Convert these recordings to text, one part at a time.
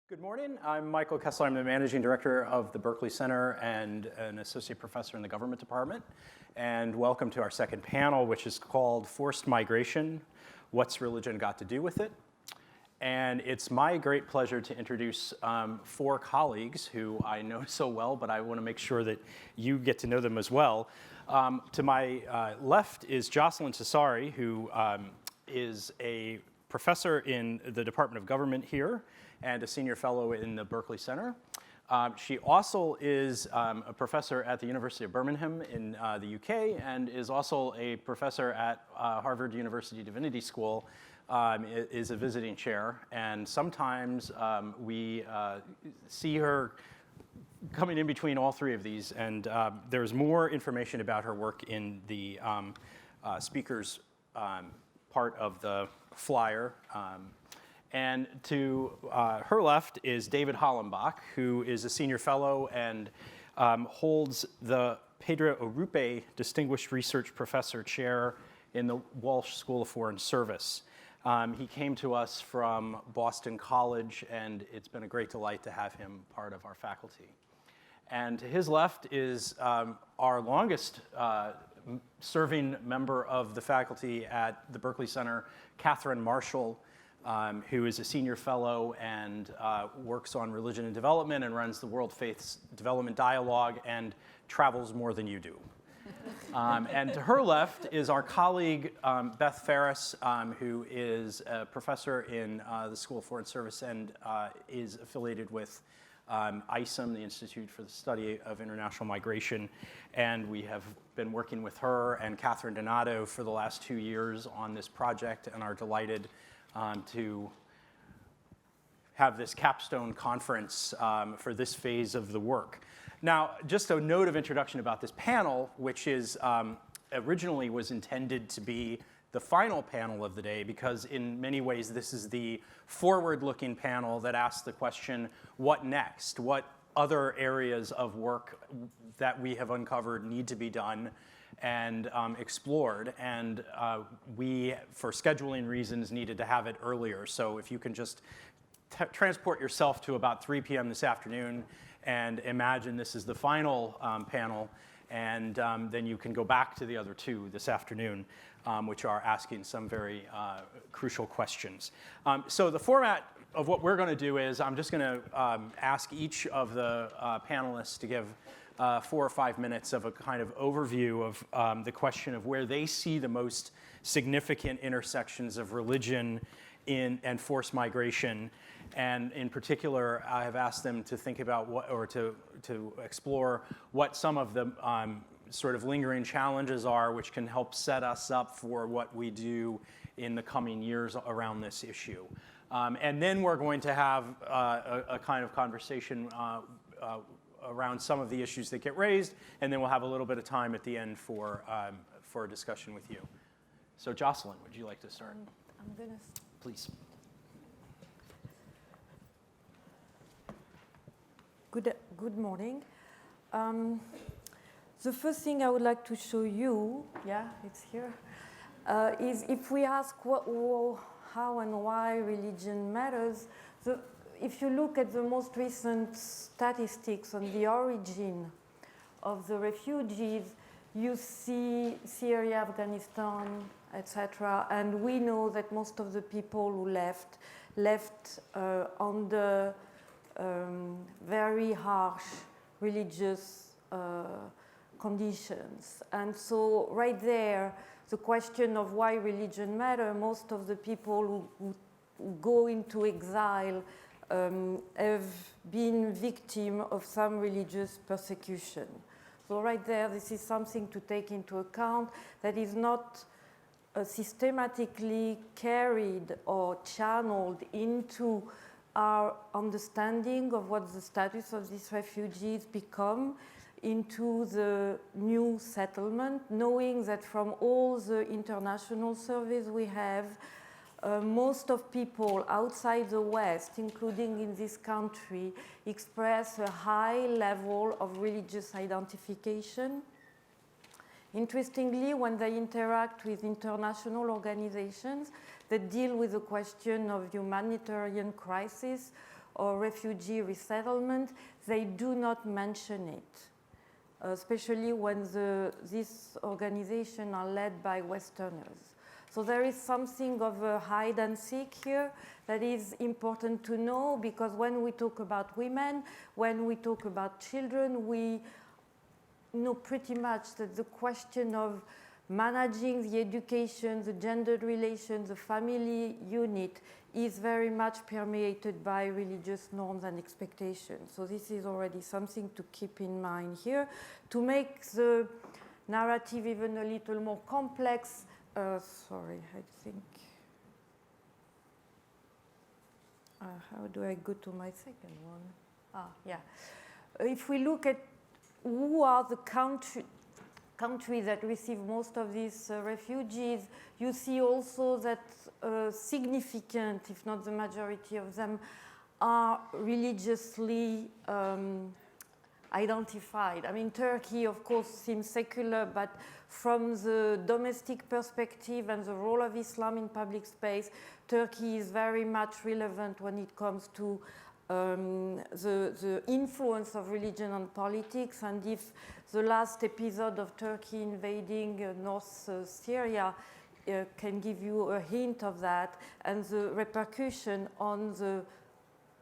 Good morning. I'm Michael Kessler. I'm the managing director of the Berkley Center and an associate professor in the government department. And welcome to our second panel, which is called Forced Migration, What's Religion Got to Do with It? And it's my great pleasure to introduce four colleagues who I know so well, but I want to make sure that you get to know them as well. To my left is Jocelyn Cesari, who is a professor in the Department of Government here and a senior fellow in the Berkley Center. She also is a professor at the University of Birmingham in the UK and is also a professor at Harvard University Divinity School, is a visiting chair. And sometimes we see her coming in between all three of these. And there's more information about her work in the speakers part of the flyer. And to her left is David Hollenbach, who is a senior fellow and holds the Pedro Orupe Distinguished Research Professor Chair in the Walsh School of Foreign Service. He came to us from Boston College, and it's been a great delight to have him part of our faculty. And to his left is our longest serving member of the faculty at the Berkley Center, Catherine Marshall, who is a senior fellow and works on religion and development and runs the World Faiths Development Dialogue and travels more than you do. And to her left is our colleague, Beth Ferris, who is a professor in the School of Foreign Service and is affiliated with ISOM, the Institute for the Study of International Migration. And we have been working with her and Catherine Donato for the last 2 years on this project and are delighted to have this capstone conference for this phase of the work. Now, just a note of introduction about this panel, which is originally was intended to be the final panel of the day, because in many ways this is the forward-looking panel that asks the question, what next? What other areas of work that we have uncovered need to be done and explored, and we, for scheduling reasons, needed to have it earlier. So if you can just transport yourself to about 3 p.m. this afternoon and imagine this is the final panel, and then you can go back to the other two this afternoon, which are asking some very crucial questions. So the format of what we're going to do is I'm just going to ask each of the panelists to give 4 or 5 minutes of a kind of overview of the question of where they see the most significant intersections of religion and forced migration. And in particular, I have asked them to think about what, or to explore what some of the sort of lingering challenges are, which can help set us up for what we do in the coming years around this issue. And then we're going to have a kind of conversation around some of the issues that get raised, and then we'll have a little bit of time at the end for a discussion with you. So Jocelyn, would you like to start? I'm gonna. Please. Good morning. The first thing I would like to show you, yeah, it's here, is if we ask how and why religion matters, if you look at the most recent statistics on the origin of the refugees, you see Syria, Afghanistan, etc. And we know that most of the people who left under very harsh religious conditions. And so right there, the question of why religion matters, most of the people who go into exile have been victims of some religious persecution. So right there, this is something to take into account that is not systematically carried or channeled into our understanding of what the status of these refugees become into the new settlement, knowing that from all the international surveys we have, most of people outside the West, including in this country, express a high level of religious identification. Interestingly, when they interact with international organizations that deal with the question of humanitarian crisis or refugee resettlement, they do not mention it, especially when these organizations are led by Westerners. So there is something of a hide and seek here that is important to know, because when we talk about women, when we talk about children, we know pretty much that the question of managing the education, the gendered relations, the family unit is very much permeated by religious norms and expectations. So this is already something to keep in mind here. To make the narrative even a little more complex, sorry, I think, how do I go to my second one? Yeah. If we look at who are the countries that receive most of these refugees, you see also that significant, if not the majority of them, are religiously identified. I mean, Turkey, of course, seems secular, but from the domestic perspective and the role of Islam in public space, Turkey is very much relevant when it comes to the influence of religion on politics. And if the last episode of Turkey invading North Syria can give you a hint of that, and the repercussion on the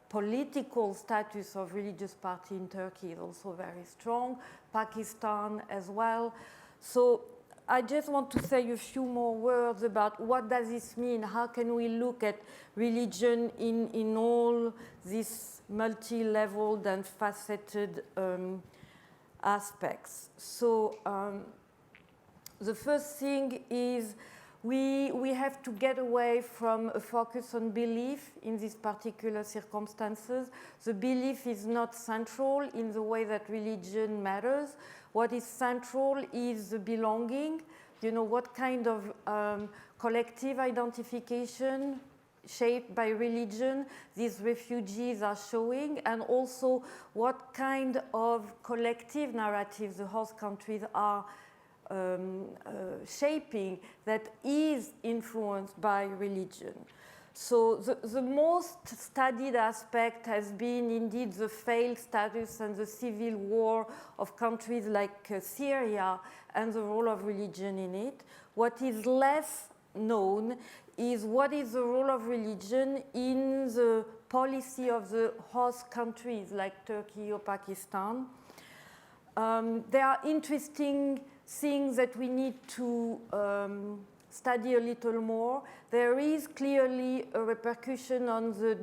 political status of religious party in Turkey is also very strong, Pakistan as well. So I just want to say a few more words about what does this mean, how can we look at religion in all these multi-leveled and faceted aspects. So the first thing is we have to get away from a focus on belief in these particular circumstances. The belief is not central in the way that religion matters. What is central is the belonging. You know, what kind of collective identification shaped by religion these refugees are showing, and also what kind of collective narrative the host countries are shaping that is influenced by religion. So the most studied aspect has been indeed the failed status and the civil war of countries like Syria and the role of religion in it. What is less known is what is the role of religion in the policy of the host countries like Turkey or Pakistan. There are interesting things that we need to study a little more. There is clearly a repercussion on the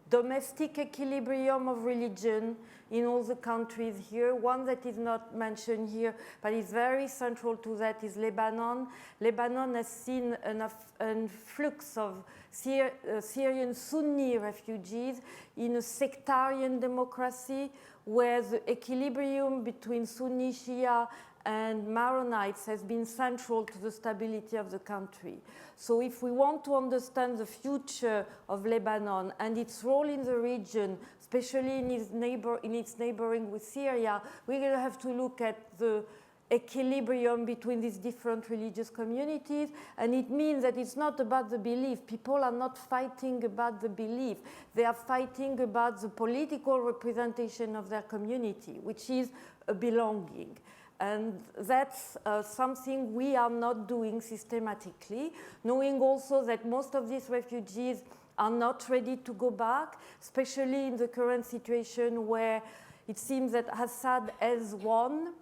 domestic equilibrium of religion in all the countries here. One that is not mentioned here, but is very central to that, is Lebanon. Lebanon has seen an influx of Syrian Sunni refugees in a sectarian democracy where the equilibrium between Sunni, Shia, and Maronites has been central to the stability of the country. So if we want to understand the future of Lebanon and its role in the region, especially in its neighboring with Syria, we're going to have to look at the equilibrium between these different religious communities. And it means that it's not about the belief. People are not fighting about the belief. They are fighting about the political representation of their community, which is a belonging. And that's something we are not doing systematically, knowing also that most of these refugees are not ready to go back, especially in the current situation where it seems that Assad has won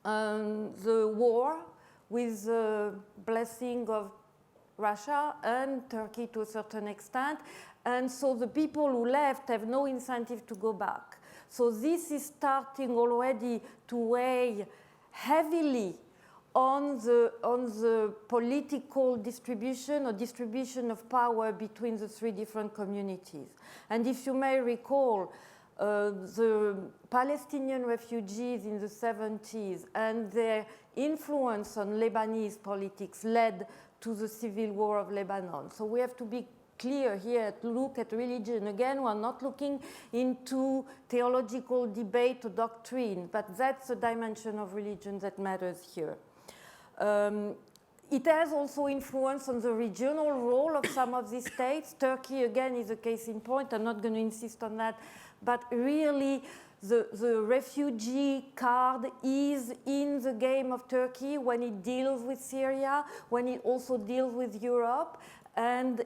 the war with the blessing of Russia and Turkey to a certain extent. And so the people who left have no incentive to go back. So this is starting already to weigh heavily on the political distribution or distribution of power between the three different communities. And if you may recall, the Palestinian refugees in the 70s and their influence on Lebanese politics led to the civil war of Lebanon. So we have to be clear here to look at religion. Again, we're not looking into theological debate or doctrine, but that's the dimension of religion that matters here. it has also influence on the regional role of some of these states. Turkey, again, is a case in point. I'm not going to insist on that. But really, the refugee card is in the game of Turkey when it deals with Syria, when it also deals with Europe. And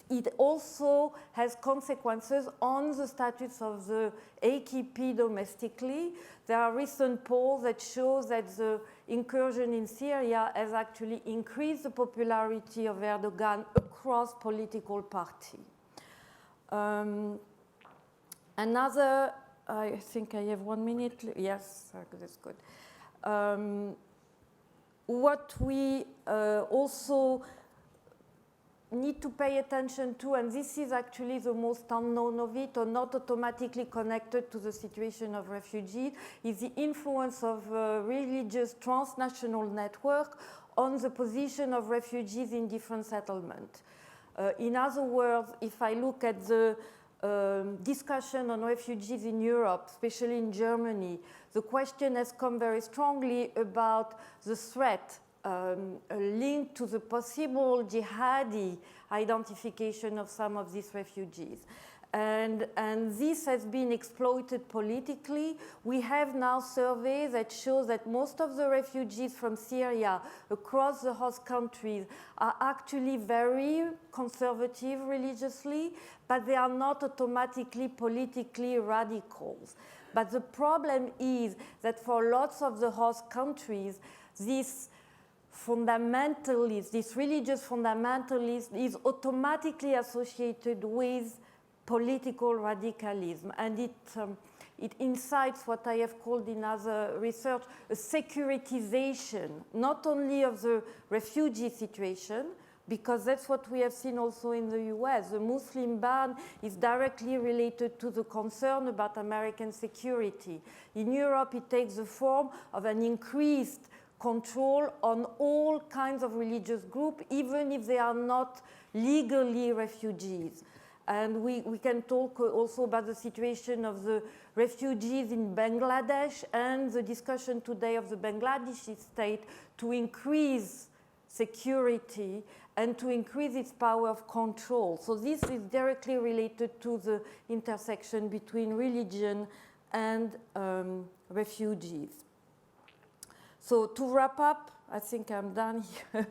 it also has consequences on the status of the AKP domestically. There are recent polls that show that the incursion in Syria has actually increased the popularity of Erdogan across political parties. Another, I think I have 1 minute. Yes, that's good. What we also need to pay attention to, and this is actually the most unknown of it, or not automatically connected to the situation of refugees, is the influence of religious transnational network on the position of refugees in different settlements. In other words, if I look at the discussion on refugees in Europe, especially in Germany, the question has come very strongly about the threat linked to the possible jihadi identification of some of these refugees. And this has been exploited politically. We have now surveys that show that most of the refugees from Syria across the host countries are actually very conservative religiously, but they are not automatically politically radicals. But the problem is that for lots of the host countries, this fundamentalist, this religious fundamentalist is automatically associated with political radicalism, and it incites what I have called in other research a securitization, not only of the refugee situation, because that's what we have seen also in the US. The Muslim ban is directly related to the concern about American security. In Europe, it takes the form of an increased control on all kinds of religious groups, even if they are not legally refugees. And we can talk also about the situation of the refugees in Bangladesh and the discussion today of the Bangladeshi state to increase security and to increase its power of control. So this is directly related to the intersection between religion and refugees. So to wrap up, I think I'm done here.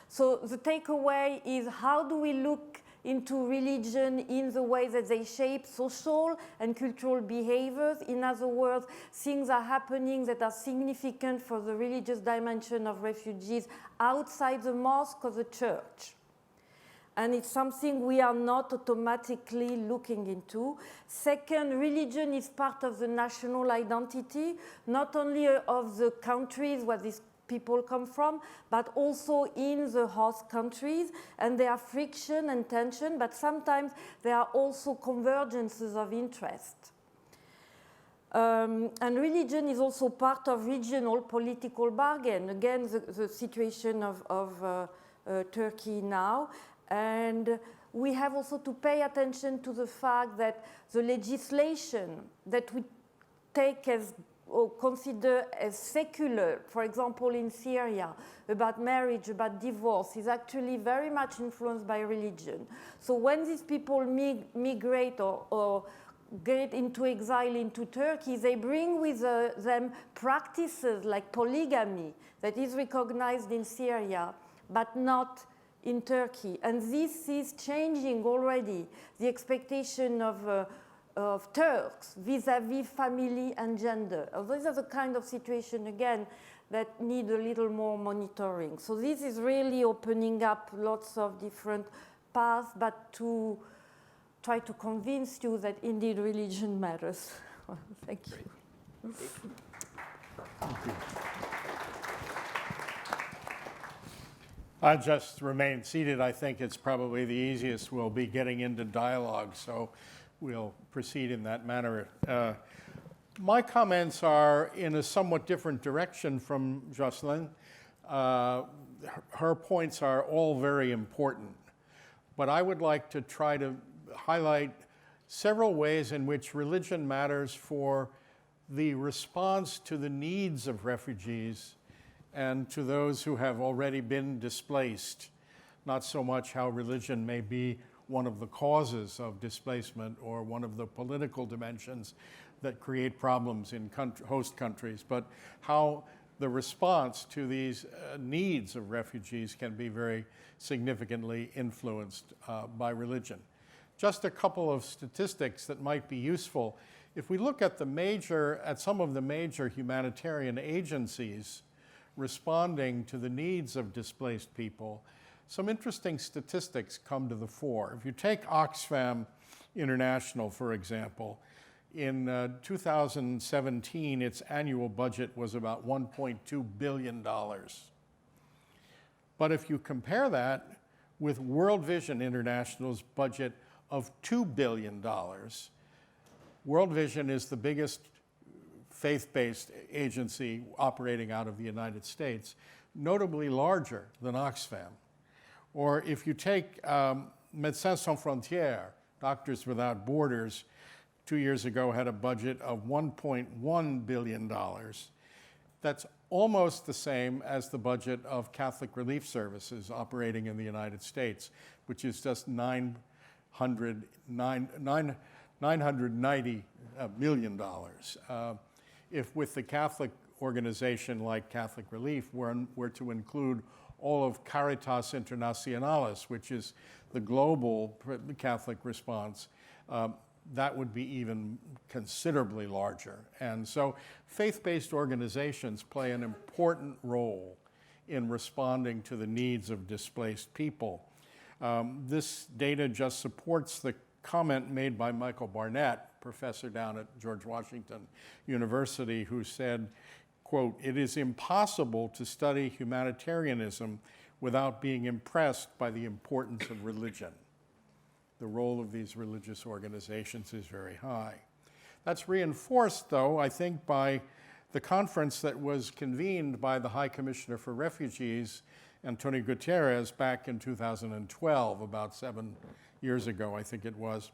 So the takeaway is, how do we look into religion in the way that they shape social and cultural behaviors? In other words, things are happening that are significant for the religious dimension of refugees outside the mosque or the church. And it's something we are not automatically looking into. Second, religion is part of the national identity, not only of the countries where these people come from, but also in the host countries. And there are friction and tension, but sometimes there are also convergences of interest. And religion is also part of regional political bargain. Again, the situation of Turkey now. And we have also to pay attention to the fact that the legislation that we take as or consider as secular, for example in Syria, about marriage, about divorce, is actually very much influenced by religion. So when these people migrate or get into exile into Turkey, they bring with them practices like polygamy that is recognized in Syria, but not in Turkey. And this is changing already the expectation of Turks vis-à-vis family and gender. These are the kind of situation, again, that need a little more monitoring. So this is really opening up lots of different paths, but to try to convince you that indeed religion matters. Thank you. Thank you. I'll just remain seated. I think it's probably the easiest. We'll be getting into dialogue, so we'll proceed in that manner. My comments are in a somewhat different direction from Jocelyn. Her points are all very important, but I would like to try to highlight several ways in which religion matters for the response to the needs of refugees and to those who have already been displaced, not so much how religion may be one of the causes of displacement or one of the political dimensions that create problems in host countries, but how the response to these needs of refugees can be very significantly influenced by religion. Just a couple of statistics that might be useful. If we look at some of the major humanitarian agencies responding to the needs of displaced people, some interesting statistics come to the fore. If you take Oxfam International, for example, in 2017, its annual budget was about $1.2 billion. But if you compare that with World Vision International's budget of $2 billion, World Vision is the biggest faith-based agency operating out of the United States, notably larger than Oxfam. Or if you take Médecins Sans Frontières, Doctors Without Borders, 2 years ago had a budget of $1.1 billion. That's almost the same as the budget of Catholic Relief Services operating in the United States, which is just $990 million. If with the Catholic organization like Catholic Relief were to include all of Caritas Internationalis, which is the global Catholic response, that would be even considerably larger. And so faith-based organizations play an important role in responding to the needs of displaced people. This data just supports the comment made by Michael Barnett, professor down at George Washington University, who said, quote, "It is impossible to study humanitarianism without being impressed by the importance of religion." The role of these religious organizations is very high. That's reinforced, though, I think, by the conference that was convened by the High Commissioner for Refugees, Antonio Guterres, back in 2012, about 7 years ago, I think it was.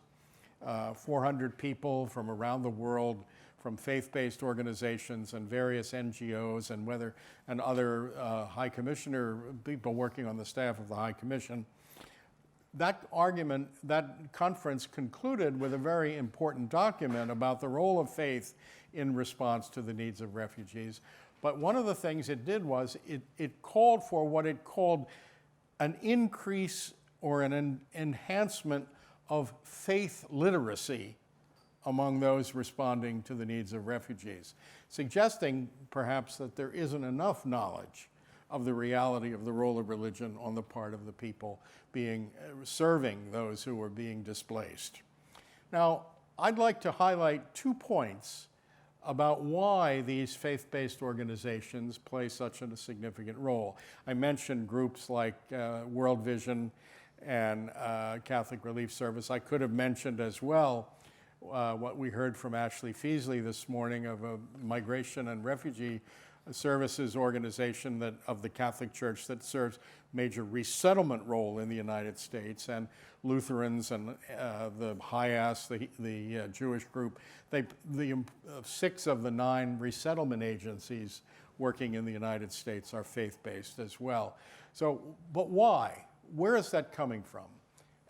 400 people from around the world, from faith-based organizations and various NGOs and other High Commissioner people working on the staff of the High Commission. That conference concluded with a very important document about the role of faith in response to the needs of refugees. But one of the things it did was it called for what it called an increase or an enhancement of faith literacy among those responding to the needs of refugees, suggesting perhaps that there isn't enough knowledge of the reality of the role of religion on the part of the people serving those who are being displaced. Now, I'd like to highlight 2 points about why these faith-based organizations play such a significant role. I mentioned groups like World Vision and Catholic Relief Service. I could have mentioned as well what we heard from Ashley Feasley this morning of a migration and refugee services organization of the Catholic Church that serves major resettlement role in the United States, and Lutherans and the HIAS, the Jewish group. 6 of the 9 resettlement agencies working in the United States are faith-based as well. So, but why? Where is that coming from?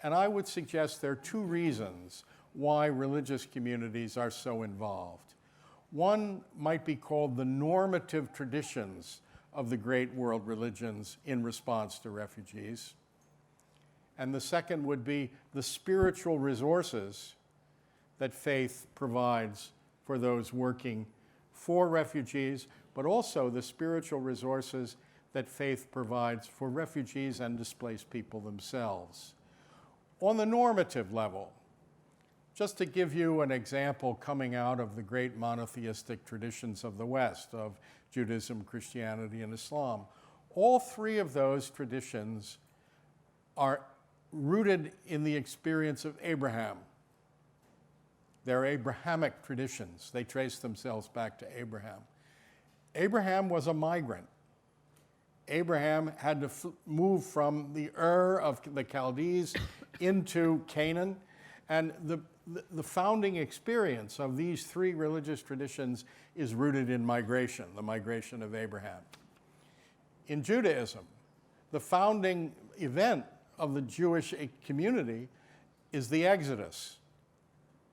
And I would suggest there are 2 reasons why religious communities are so involved. One might be called the normative traditions of the great world religions in response to refugees. And the second would be the spiritual resources that faith provides for those working for refugees, but also the spiritual resources that faith provides for refugees and displaced people themselves. On the normative level, just to give you an example coming out of the great monotheistic traditions of the West, of Judaism, Christianity, and Islam, all 3 of those traditions are rooted in the experience of Abraham. They're Abrahamic traditions. They trace themselves back to Abraham. Abraham was a migrant. Abraham had to move from the Ur of the Chaldees into Canaan, and the founding experience of these 3 religious traditions is rooted in migration, the migration of Abraham. in Judaism. The founding event of the Jewish community is the Exodus,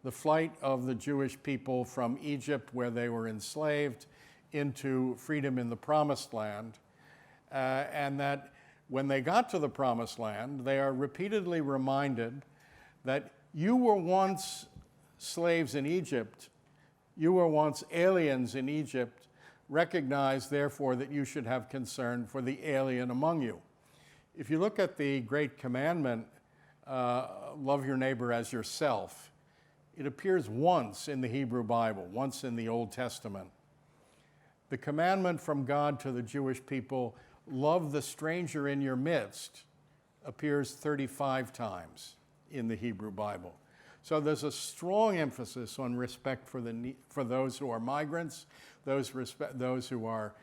the flight of the Jewish people from Egypt, where they were enslaved, into freedom in the Promised Land. And that when they got to the Promised Land, they are repeatedly reminded that you were once slaves in Egypt, you were once aliens in Egypt, recognize therefore that you should have concern for the alien among you. If you look at the great commandment, love your neighbor as yourself, it appears once in the Hebrew Bible, once in the Old Testament. The commandment from God to the Jewish people, love the stranger in your midst, appears 35 times in the Hebrew Bible. So there's a strong emphasis on respect for those who are migrants, those who are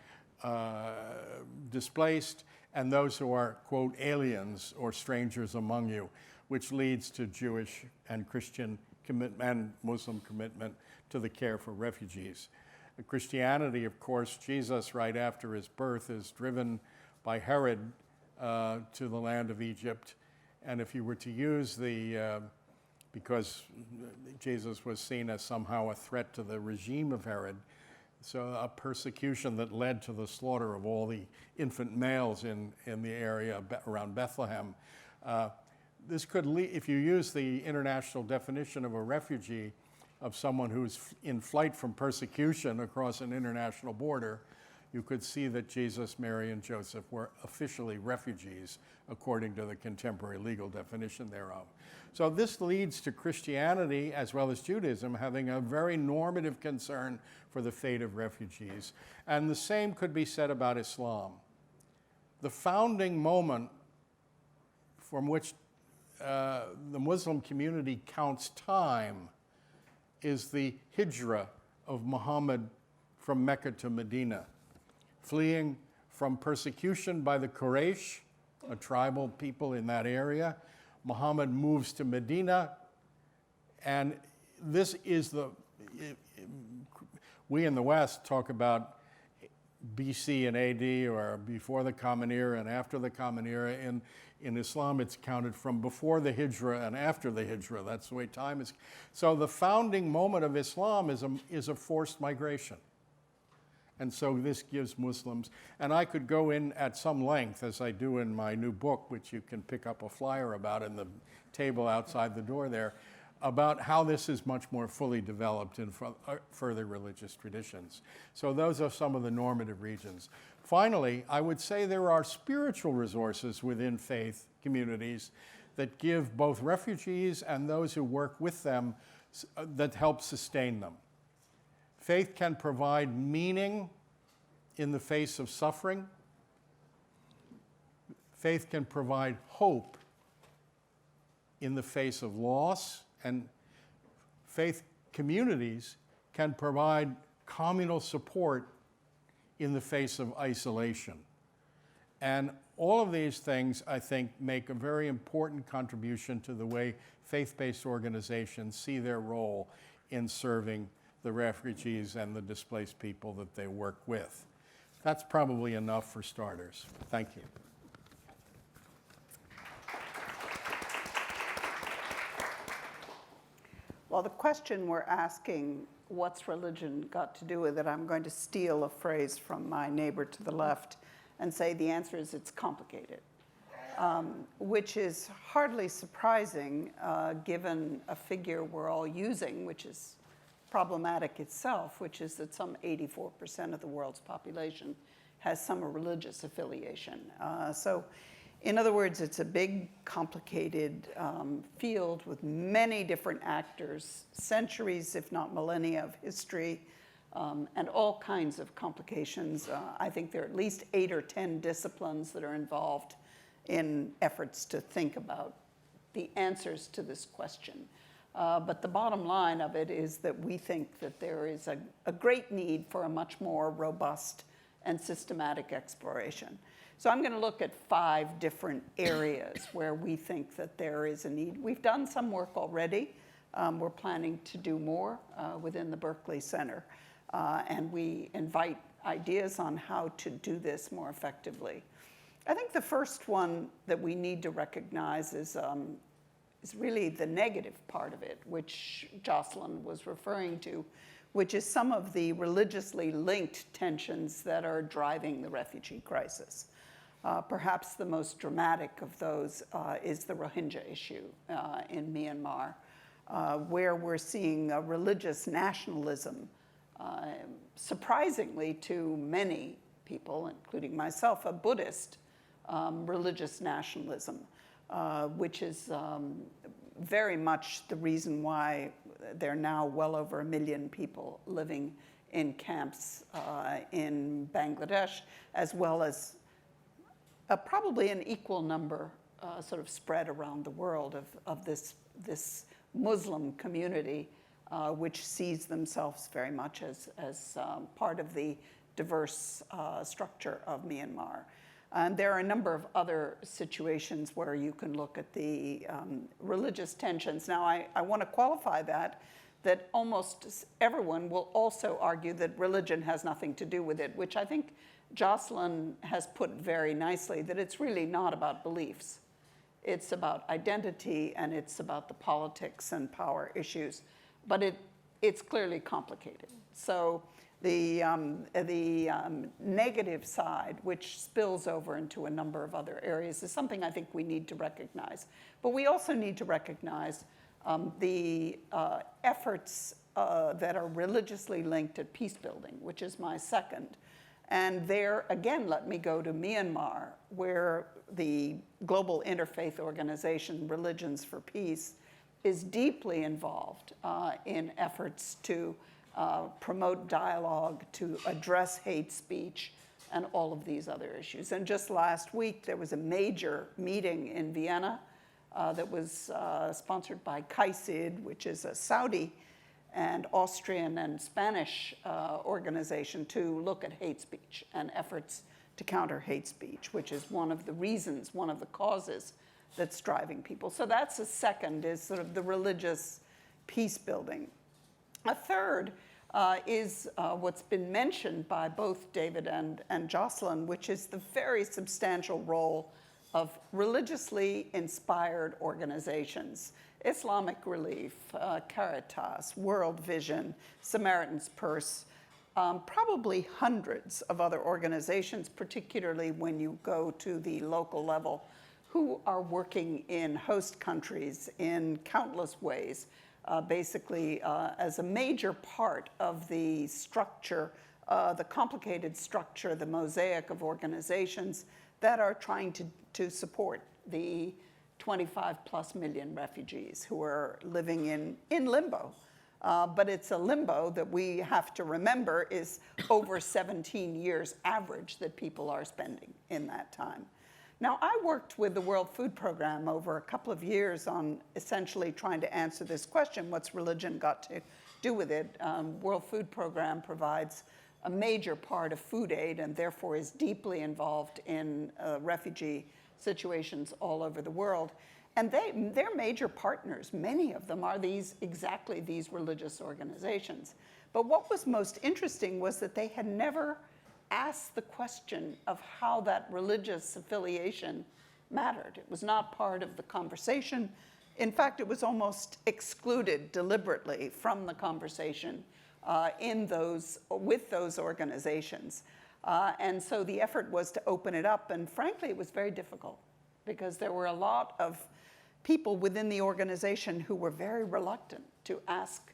displaced, and those who are, quote, aliens or strangers among you, which leads to Jewish and Christian commitment and Muslim commitment to the care for refugees. Christianity, of course, Jesus, right after his birth, is driven by Herod to the land of Egypt. And if you were to use because Jesus was seen as somehow a threat to the regime of Herod, so a persecution that led to the slaughter of all the infant males in the area around Bethlehem. This could lead, if you use the international definition of a refugee, of someone who's in flight from persecution across an international border, you could see that Jesus, Mary, and Joseph were officially refugees according to the contemporary legal definition thereof. So this leads to Christianity, as well as Judaism, having a very normative concern for the fate of refugees. And the same could be said about Islam. The founding moment from which the Muslim community counts time is the hijrah of Muhammad from Mecca to Medina, fleeing from persecution by the Quraysh, a tribal people in that area. Muhammad moves to Medina, and this is we in the West talk about BC and AD, or before the Common Era and after the Common Era. In Islam, it's counted from before the Hijrah and after the Hijrah. That's the way time is. So the founding moment of Islam is a forced migration. And so this gives Muslims, and I could go in at some length, as I do in my new book, which you can pick up a flyer about in the table outside the door there, about how this is much more fully developed in further religious traditions. So those are some of the normative regions. Finally, I would say there are spiritual resources within faith communities that give both refugees and those who work with them that help sustain them. Faith can provide meaning in the face of suffering. Faith can provide hope in the face of loss. And faith communities can provide communal support in the face of isolation. And all of these things, I think, make a very important contribution to the way faith-based organizations see their role in serving the refugees and the displaced people that they work with. That's probably enough for starters. Thank you. Well, the question we're asking, what's religion got to do with it? I'm going to steal a phrase from my neighbor to the left and say the answer is it's complicated, which is hardly surprising given a figure we're all using, which is problematic itself, which is that some 84% of the world's population has some religious affiliation. So in other words, it's a big, complicated field with many different actors, centuries, if not millennia of history, and all kinds of complications. I think there are at least 8 or 10 disciplines that are involved in efforts to think about the answers to this question. But the bottom line of it is that we think that there is a great need for a much more robust and systematic exploration. So I'm going to look at 5 different areas where we think that there is a need. We've done some work already. We're planning to do more within the Berkley Center. And we invite ideas on how to do this more effectively. I think the first one that we need to recognize is really the negative part of it, which Jocelyn was referring to, which is some of the religiously linked tensions that are driving the refugee crisis. Perhaps the most dramatic of those is the Rohingya issue in Myanmar, where we're seeing a religious nationalism, surprisingly to many people, including myself, a Buddhist religious nationalism, which is very much the reason why there are now well over 1 million people living in camps in Bangladesh, as well as probably an equal number sort of spread around the world of this Muslim community, which sees themselves very much as part of the diverse structure of Myanmar. And there are a number of other situations where you can look at the religious tensions. Now, I want to qualify that almost everyone will also argue that religion has nothing to do with it, which I think Jocelyn has put very nicely, that it's really not about beliefs. It's about identity, and it's about the politics and power issues. But it's clearly complicated. So the negative side, which spills over into a number of other areas, is something I think we need to recognize. But we also need to recognize the efforts that are religiously linked at peace building, which is my second. And there, again, let me go to Myanmar, where the global interfaith organization, Religions for Peace, is deeply involved in efforts to promote dialogue, to address hate speech, and all of these other issues. And just last week, there was a major meeting in Vienna that was sponsored by CAICID, which is a Saudi and Austrian and Spanish organization to look at hate speech and efforts to counter hate speech, which is one of the reasons, one of the causes that's driving people. So that's a second, is sort of the religious peace building. A third is what's been mentioned by both David and Jocelyn, which is the very substantial role of religiously inspired organizations. Islamic Relief, Caritas, World Vision, Samaritan's Purse, probably hundreds of other organizations, particularly when you go to the local level, who are working in host countries in countless ways, basically as a major part of the structure, the complicated structure, the mosaic of organizations that are trying to support the 25+ million refugees who are living in limbo. But it's a limbo that we have to remember is over 17 years average that people are spending in that time. Now, I worked with the World Food Program over a couple of years on essentially trying to answer this question, what's religion got to do with it? World Food Program provides a major part of food aid and therefore is deeply involved in refugee situations all over the world. And their major partners, many of them, are exactly these religious organizations. But what was most interesting was that they had never asked the question of how that religious affiliation mattered. It was not part of the conversation. In fact, it was almost excluded deliberately from the conversation with those organizations. And so the effort was to open it up, and frankly, it was very difficult because there were a lot of people within the organization who were very reluctant to ask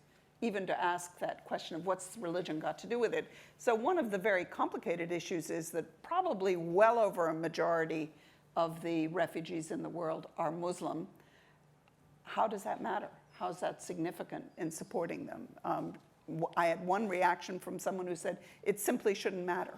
that question of what's religion got to do with it. So one of the very complicated issues is that probably well over a majority of the refugees in the world are Muslim. How does that matter? How is that significant in supporting them? I had one reaction from someone who said, it simply shouldn't matter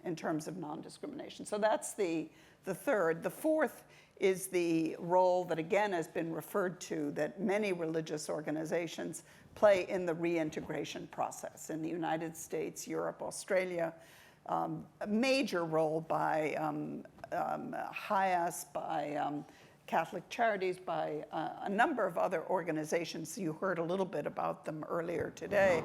in terms of non-discrimination. So that's the third. The fourth is the role that, again, has been referred to, that many religious organizations play in the reintegration process in the United States, Europe, Australia. A major role by HIAS, by Catholic Charities, by a number of other organizations. You heard a little bit about them earlier today.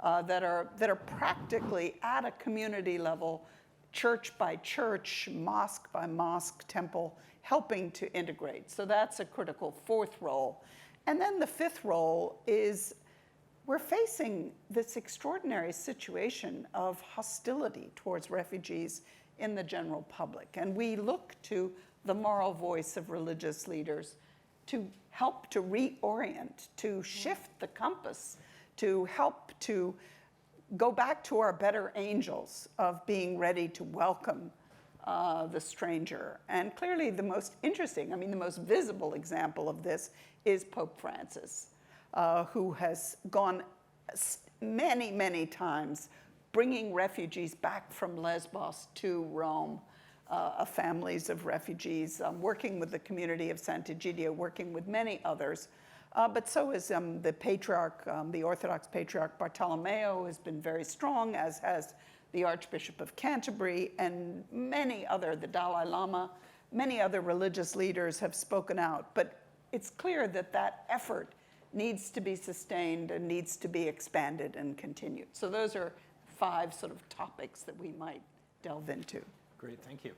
that are practically at a community level, church by church, mosque by mosque, temple, helping to integrate. So that's a critical fourth role. And then the fifth role is we're facing this extraordinary situation of hostility towards refugees in the general public. And we look to the moral voice of religious leaders to help to reorient, to shift the compass, to help to go back to our better angels of being ready to welcome the stranger. And clearly the most interesting, I mean, the most visible example of this is Pope Francis, who has gone many, many times bringing refugees back from Lesbos to Rome, families of refugees, working with the community of Sant'Egidio, working with many others. But so is the patriarch, the Orthodox patriarch Bartolomeo has been very strong, as has the Archbishop of Canterbury, and many other, the Dalai Lama, many other religious leaders have spoken out. But it's clear that that effort needs to be sustained and needs to be expanded and continued. So those are 5 sort of topics that we might delve into. Great, thank you.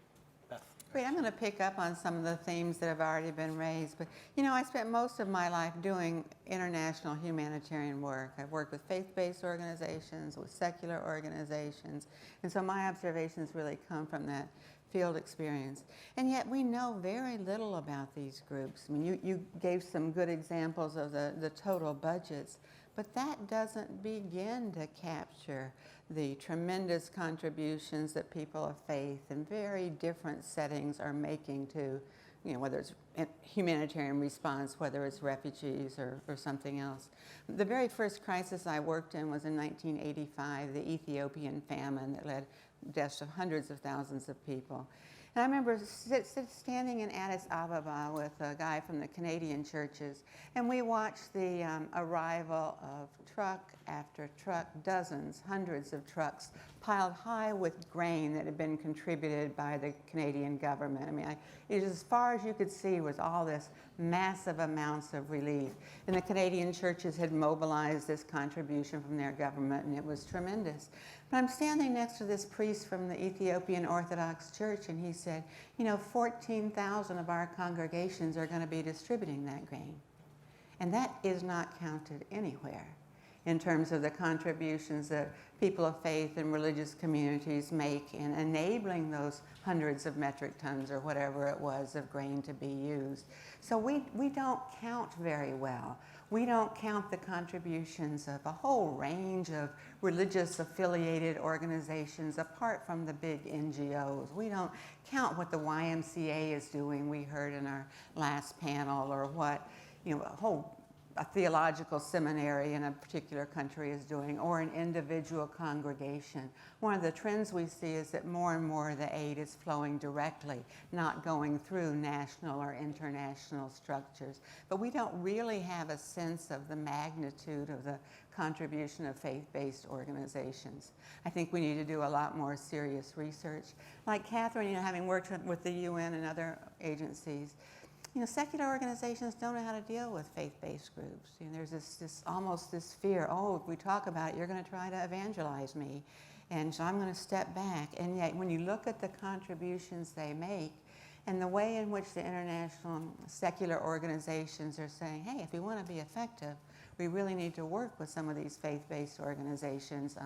Beth. Great, I'm going to pick up on some of the themes that have already been raised. But, you know, I spent most of my life doing international humanitarian work. I've worked with faith-based organizations, with secular organizations. And so my observations really come from that field experience. And yet we know very little about these groups. I mean, you gave some good examples of the total budgets, but that doesn't begin to capture the tremendous contributions that people of faith in very different settings are making to, you know, whether it's humanitarian response, whether it's refugees or something else. The very first crisis I worked in was in 1985, the Ethiopian famine that led to deaths of hundreds of thousands of people. And I remember standing in Addis Ababa with a guy from the Canadian churches, and we watched the arrival of truck after truck, dozens, hundreds of trucks piled high with grain that had been contributed by the Canadian government. I mean, it was as far as you could see was all this massive amounts of relief. And the Canadian churches had mobilized this contribution from their government, and it was tremendous. But I'm standing next to this priest from the Ethiopian Orthodox Church, and he said, you know, 14,000 of our congregations are going to be distributing that grain. And that is not counted anywhere in terms of the contributions that people of faith and religious communities make in enabling those hundreds of metric tons or whatever it was of grain to be used. So we don't count very well. We don't count the contributions of a whole range of religious affiliated organizations apart from the big NGOs. We don't count what the YMCA is doing, we heard in our last panel, or what, you know, a theological seminary in a particular country is doing, or an individual congregation. One of the trends we see is that more and more of the aid is flowing directly, not going through national or international structures. But we don't really have a sense of the magnitude of the contribution of faith-based organizations. I think we need to do a lot more serious research. Like Catherine, you know, having worked with the UN and other agencies, you know, secular organizations don't know how to deal with faith-based groups. You know, there's this almost this fear, oh, if we talk about it, you're going to try to evangelize me, and so I'm going to step back. And yet, when you look at the contributions they make, and the way in which the international secular organizations are saying, hey, if we want to be effective, we really need to work with some of these faith-based organizations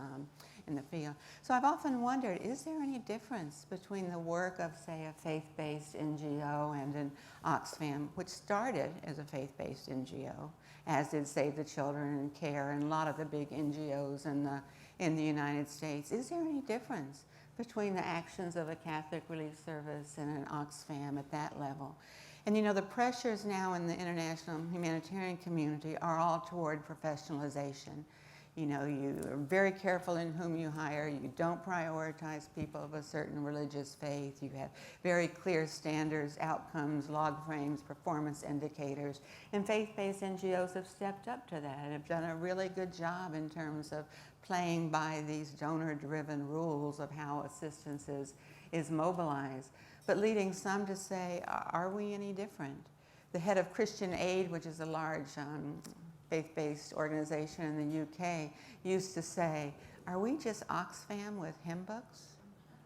in the field. So I've often wondered, is there any difference between the work of, say, a faith-based NGO and an Oxfam, which started as a faith-based NGO, as did Save the Children and CARE and a lot of the big NGOs in the United States? Is there any difference between the actions of a Catholic Relief Service and an Oxfam at that level? And you know, the pressures now in the international humanitarian community are all toward professionalization. You know, you are very careful in whom you hire. You don't prioritize people of a certain religious faith. You have very clear standards, outcomes, log frames, performance indicators. And faith-based NGOs have stepped up to that and have done a really good job in terms of playing by these donor-driven rules of how assistance is mobilized, but leading some to say, are we any different? The head of Christian Aid, which is a large faith-based organization in the UK, used to say, are we just Oxfam with hymn books?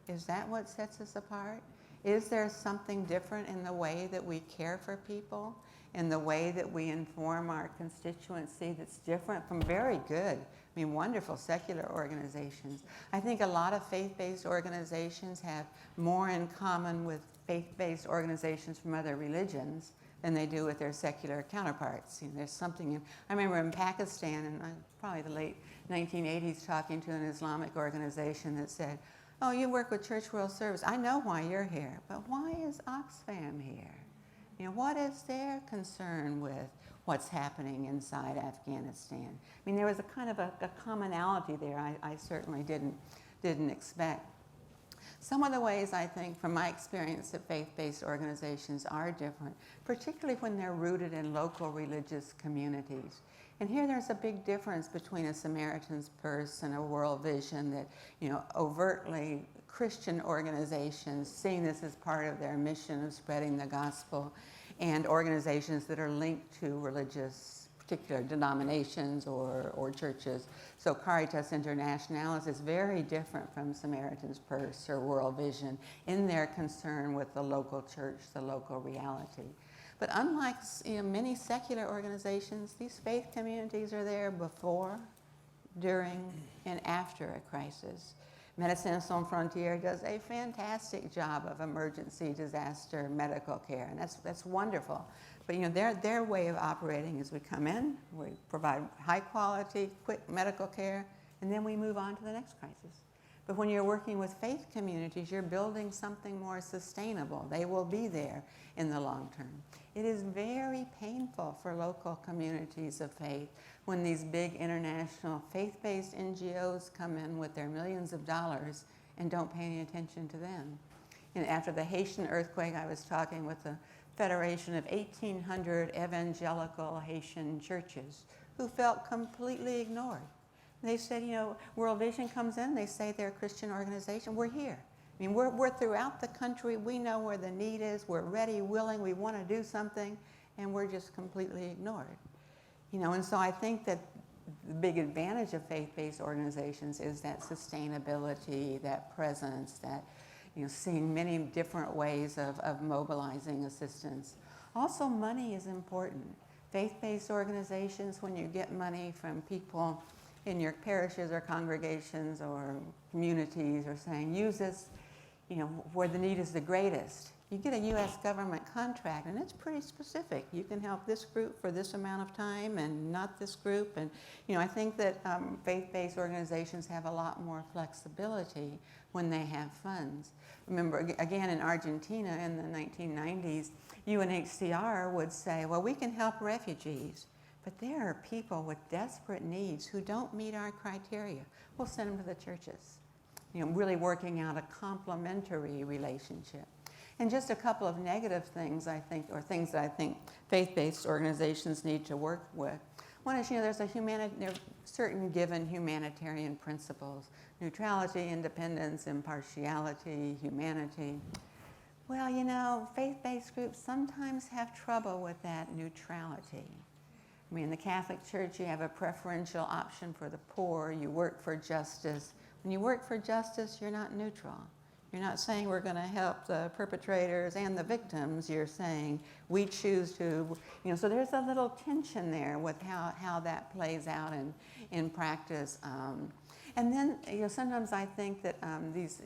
Is that what sets us apart? Is there something different in the way that we care for people, in the way that we inform our constituency that's different from very good, I mean, wonderful secular organizations? I think a lot of faith-based organizations have more in common with faith-based organizations from other religions than they do with their secular counterparts. You know, there's something in, I remember in Pakistan in probably the late 1980s talking to an Islamic organization that said, oh, you work with Church World Service. I know why you're here, but why is Oxfam here? You know, what is their concern with what's happening inside Afghanistan? I mean, there was a kind of a commonality there I certainly didn't expect. Some of the ways I think, from my experience, that faith-based organizations are different, particularly when they're rooted in local religious communities. And here there's a big difference between a Samaritan's Purse and a World Vision that, you know, overtly Christian organizations seeing this as part of their mission of spreading the gospel, and organizations that are linked to religious, particular denominations or churches. So Caritas Internationalis is very different from Samaritan's Purse or World Vision in their concern with the local church, the local reality. But unlike, you know, many secular organizations, these faith communities are there before, during, and after a crisis. Médecins Sans Frontières does a fantastic job of emergency disaster medical care, and that's wonderful. But, you know, their way of operating is we come in, we provide high quality, quick medical care, and then we move on to the next crisis. But when you're working with faith communities, you're building something more sustainable. They will be there in the long term. It is very painful for local communities of faith when these big international faith-based NGOs come in with their millions of dollars and don't pay any attention to them. And after the Haitian earthquake, I was talking with the Federation of 1,800 evangelical Haitian churches who felt completely ignored. They said, you know, World Vision comes in, they say they're a Christian organization, we're here. I mean, we're throughout the country, we know where the need is, we're ready, willing, we want to do something, and we're just completely ignored. You know, and so I think that the big advantage of faith-based organizations is that sustainability, that presence, that, you know, seeing many different ways of mobilizing assistance. Also, money is important. Faith-based organizations, when you get money from people in your parishes or congregations or communities, are saying, use this, you know, where the need is the greatest. You get a U.S. government contract, and it's pretty specific. You can help this group for this amount of time and not this group. And, you know, I think that faith-based organizations have a lot more flexibility when they have funds. Remember, again, in Argentina in the 1990s, UNHCR would say, well, we can help refugees, but there are people with desperate needs who don't meet our criteria. We'll send them to the churches. You know, really working out a complementary relationship. And just a couple of negative things, I think, or things that I think faith-based organizations need to work with. One is, you know, there are certain given humanitarian principles: neutrality, independence, impartiality, humanity. Well, you know, faith-based groups sometimes have trouble with that neutrality. I mean, in the Catholic Church, you have a preferential option for the poor. You work for justice. When you work for justice, you're not neutral. You're not saying we're going to help the perpetrators and the victims. You're saying we choose to, you know, so there's a little tension there with how that plays out in practice. And then, you know, sometimes I think that these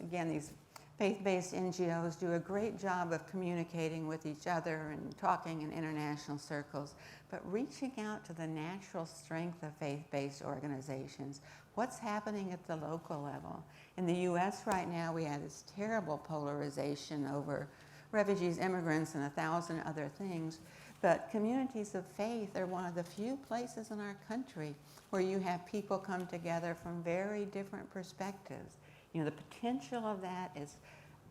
faith-based NGOs do a great job of communicating with each other and talking in international circles, but reaching out to the natural strength of faith-based organizations. What's happening at the local level? In the U.S. right now, we have this terrible polarization over refugees, immigrants, and 1,000 other things. But communities of faith are one of the few places in our country where you have people come together from very different perspectives. You know, the potential of that is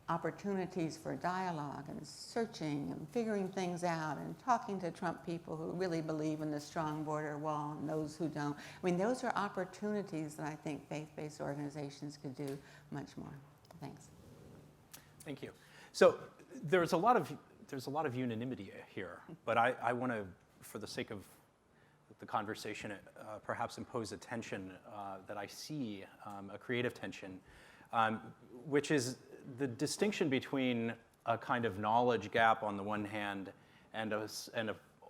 opportunities for dialogue and searching and figuring things out and talking to Trump people who really believe in the strong border wall and those who don't. I mean, those are opportunities that I think faith-based organizations could do much more. Thanks. Thank you. So there's a lot of unanimity here, but I want to, for the sake of the conversation perhaps impose a tension that I see, a creative tension, which is the distinction between a kind of knowledge gap on the one hand and a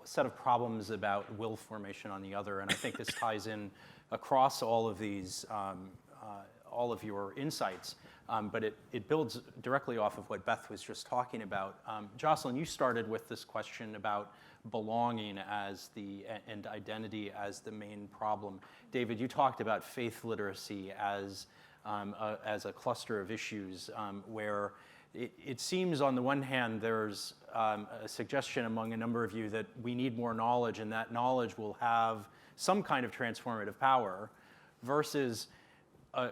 set of problems about will formation on the other. And I think this ties in across all of these, all of your insights, but it builds directly off of what Beth was just talking about. Jocelyn, you started with this question about belonging and identity as the main problem. David, you talked about faith literacy as a cluster of issues where it seems on the one hand there's a suggestion among a number of you that we need more knowledge and that knowledge will have some kind of transformative power, versus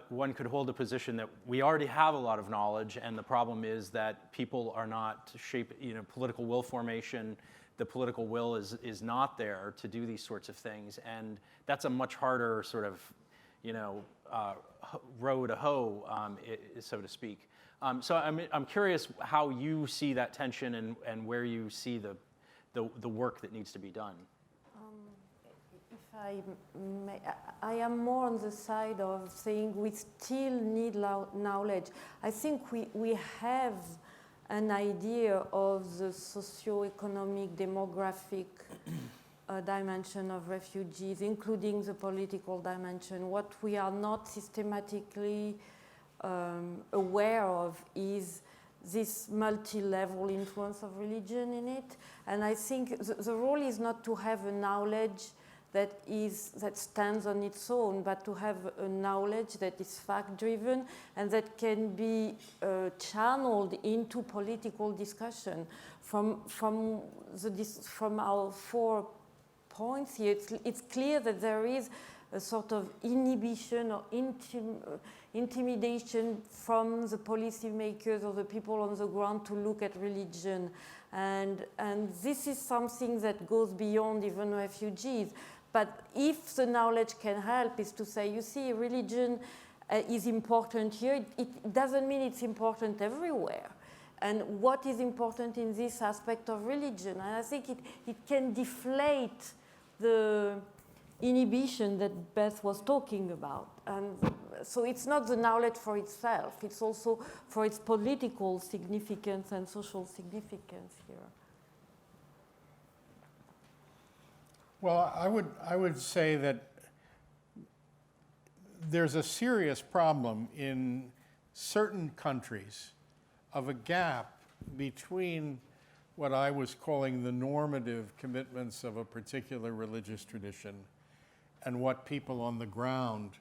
one could hold a position that we already have a lot of knowledge and the problem is that people are not political will formation, the political will is not there to do these sorts of things, and that's a much harder sort of row to hoe, so to speak. So I'm curious how you see that tension and where you see the work that needs to be done. If I may, I am more on the side of saying we still need knowledge. I think we have an idea of the socio-economic, demographic dimension of refugees, including the political dimension. What we are not systematically aware of is this multi-level influence of religion in it. And I think the role is not to have a knowledge that stands on its own, but to have a knowledge that is fact-driven and that can be channeled into political discussion. From our 4 points here, it's clear that there is a sort of inhibition or intimidation from the policymakers or the people on the ground to look at religion. And this is something that goes beyond even refugees. But if the knowledge can help, is to say, you see, religion is important here. It doesn't mean it's important everywhere. And what is important in this aspect of religion? And I think it can deflate the inhibition that Beth was talking about. And so it's not the knowledge for itself. It's also for its political significance and social significance here. Well, I would say that there's a serious problem in certain countries of a gap between what I was calling the normative commitments of a particular religious tradition and what people on the ground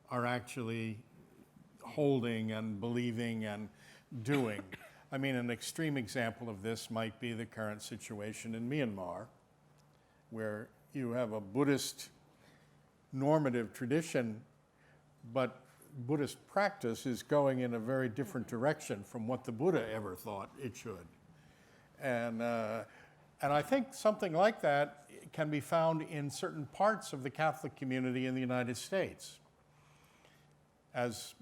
are actually holding and believing and doing. I mean, an extreme example of this might be the current situation in Myanmar, where you have a Buddhist normative tradition, but Buddhist practice is going in a very different direction from what the Buddha ever thought it should. And I think something like that can be found in certain parts of the Catholic community in the United States. As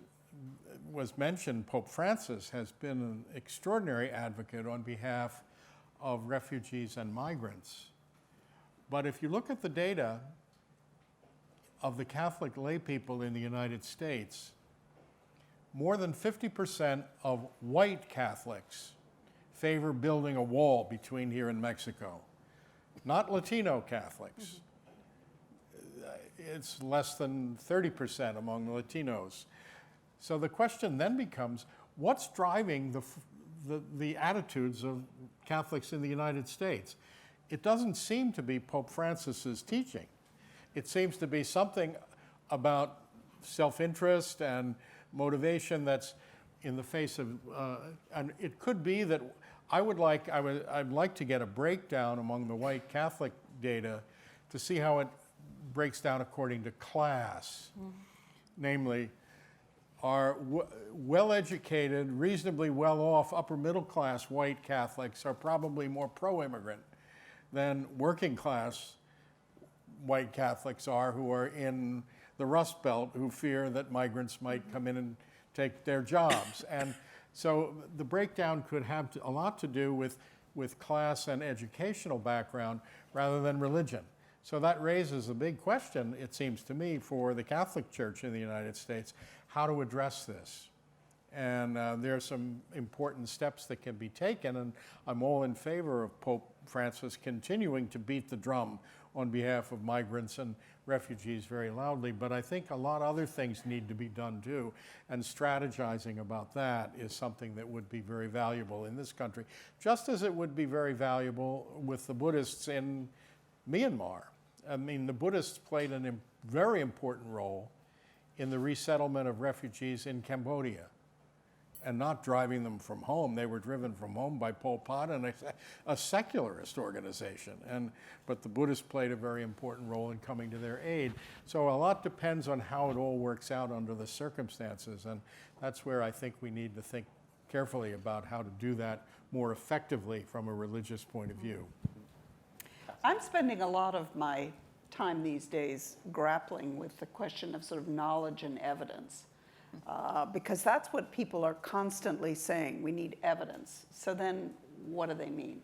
was mentioned, Pope Francis has been an extraordinary advocate on behalf of refugees and migrants. But if you look at the data of the Catholic lay people in the United States, more than 50% of white Catholics favor building a wall between here and Mexico. Not Latino Catholics. It's less than 30% among Latinos. So the question then becomes, what's driving the attitudes of Catholics in the United States? It doesn't seem to be Pope Francis's teaching. It seems to be something about self-interest and motivation that's in the face of, and it could be that I'd like to get a breakdown among the white Catholic data to see how it breaks down according to class. Namely, are well-educated, reasonably well-off, upper-middle-class white Catholics are probably more pro-immigrant than working-class white Catholics are, who are in the Rust Belt, who fear that migrants might come in and take their jobs. And so the breakdown could have a lot to do with class and educational background rather than religion. So that raises a big question, it seems to me, for the Catholic Church in the United States, how to address this. And there are some important steps that can be taken, and I'm all in favor of Pope Francis continuing to beat the drum on behalf of migrants and refugees very loudly, but I think a lot of other things need to be done too, and strategizing about that is something that would be very valuable in this country, just as it would be very valuable with the Buddhists in Myanmar. I mean, the Buddhists played a very important role in the resettlement of refugees in Cambodia, and not driving them from home. They were driven from home by Pol Pot and a secularist organization. But the Buddhists played a very important role in coming to their aid. So a lot depends on how it all works out under the circumstances. And that's where I think we need to think carefully about how to do that more effectively from a religious point of view. I'm spending a lot of my time these days grappling with the question of sort of knowledge and evidence. Because that's what people are constantly saying. We need evidence. So then what do they mean?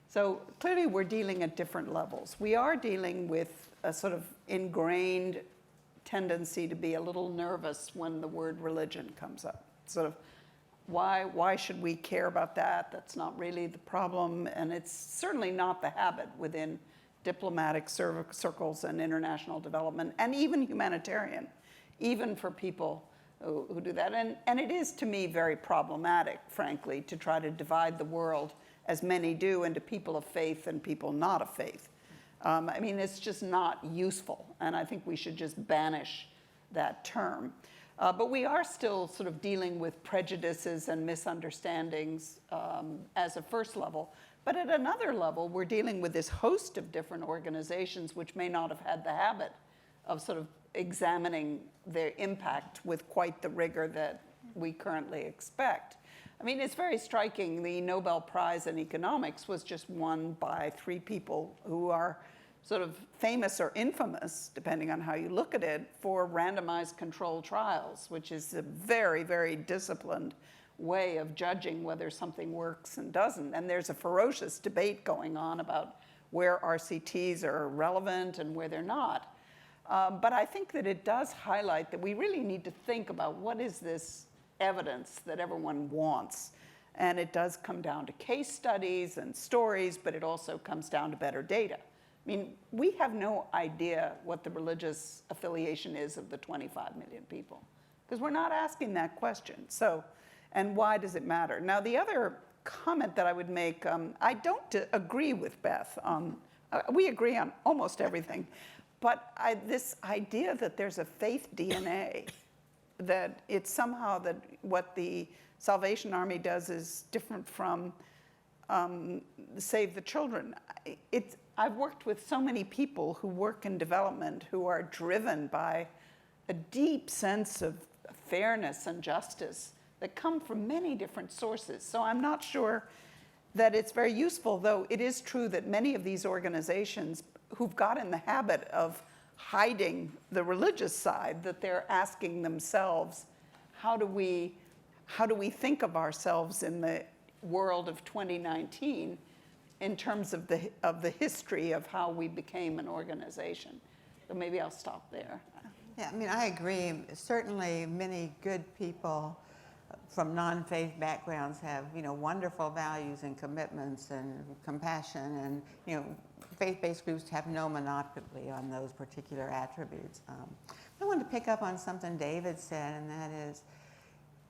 So clearly we're dealing at different levels. We are dealing with a sort of ingrained tendency to be a little nervous when the word religion comes up. Sort of, why should we care about that? That's not really the problem. And it's certainly not the habit within diplomatic circles and international development, and even humanitarian, even for people who do that. And it is, to me, very problematic, frankly, to try to divide the world, as many do, into people of faith and people not of faith. I mean, it's just not useful, and I think we should just banish that term. But we are still sort of dealing with prejudices and misunderstandings as a first level. But at another level, we're dealing with this host of different organizations which may not have had the habit of sort of examining their impact with quite the rigor that we currently expect. I mean, it's very striking. The Nobel Prize in Economics was just won by 3 people who are sort of famous or infamous, depending on how you look at it, for randomized controlled trials, which is a very, very disciplined way of judging whether something works and doesn't. And there's a ferocious debate going on about where RCTs are relevant and where they're not. But I think that it does highlight that we really need to think about what is this evidence that everyone wants. And it does come down to case studies and stories, but it also comes down to better data. I mean, we have no idea what the religious affiliation is of the 25 million people, because we're not asking that question. So, and why does it matter? Now, the other comment that I would make, I don't agree with Beth. We agree on almost everything. But this idea that there's a faith DNA, that it's somehow that what the Salvation Army does is different from Save the Children. I've worked with so many people who work in development who are driven by a deep sense of fairness and justice that come from many different sources. So I'm not sure that it's very useful, though it is true that many of these organizations who've got in the habit of hiding the religious side, that they're asking themselves, how do we think of ourselves in the world of 2019 in terms of the history of how we became an organization? So maybe I'll stop there. Yeah, I mean, I agree. Certainly many good people from non-faith backgrounds have, wonderful values and commitments and compassion, and, faith-based groups have no monopoly on those particular attributes. I wanted to pick up on something David said, and that is,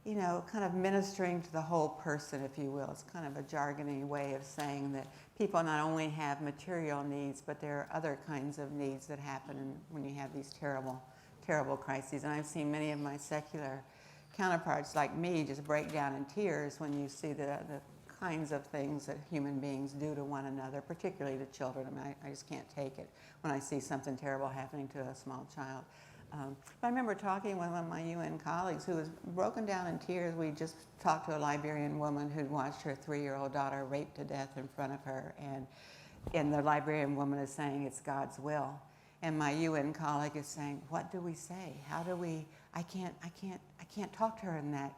kind of ministering to the whole person, if you will. It's kind of a jargony way of saying that people not only have material needs, but there are other kinds of needs that happen when you have these terrible, terrible crises. And I've seen many of my secular counterparts like me just break down in tears when you see the kinds of things that human beings do to one another, particularly to children. I mean, I just can't take it when I see something terrible happening to a small child. But I remember talking with one of my UN colleagues who was broken down in tears. We just talked to a Liberian woman who'd watched her 3-year-old daughter raped to death in front of her, and the Liberian woman is saying it's God's will. And my UN colleague is saying, what do we say? How do we, I can't talk to her in that.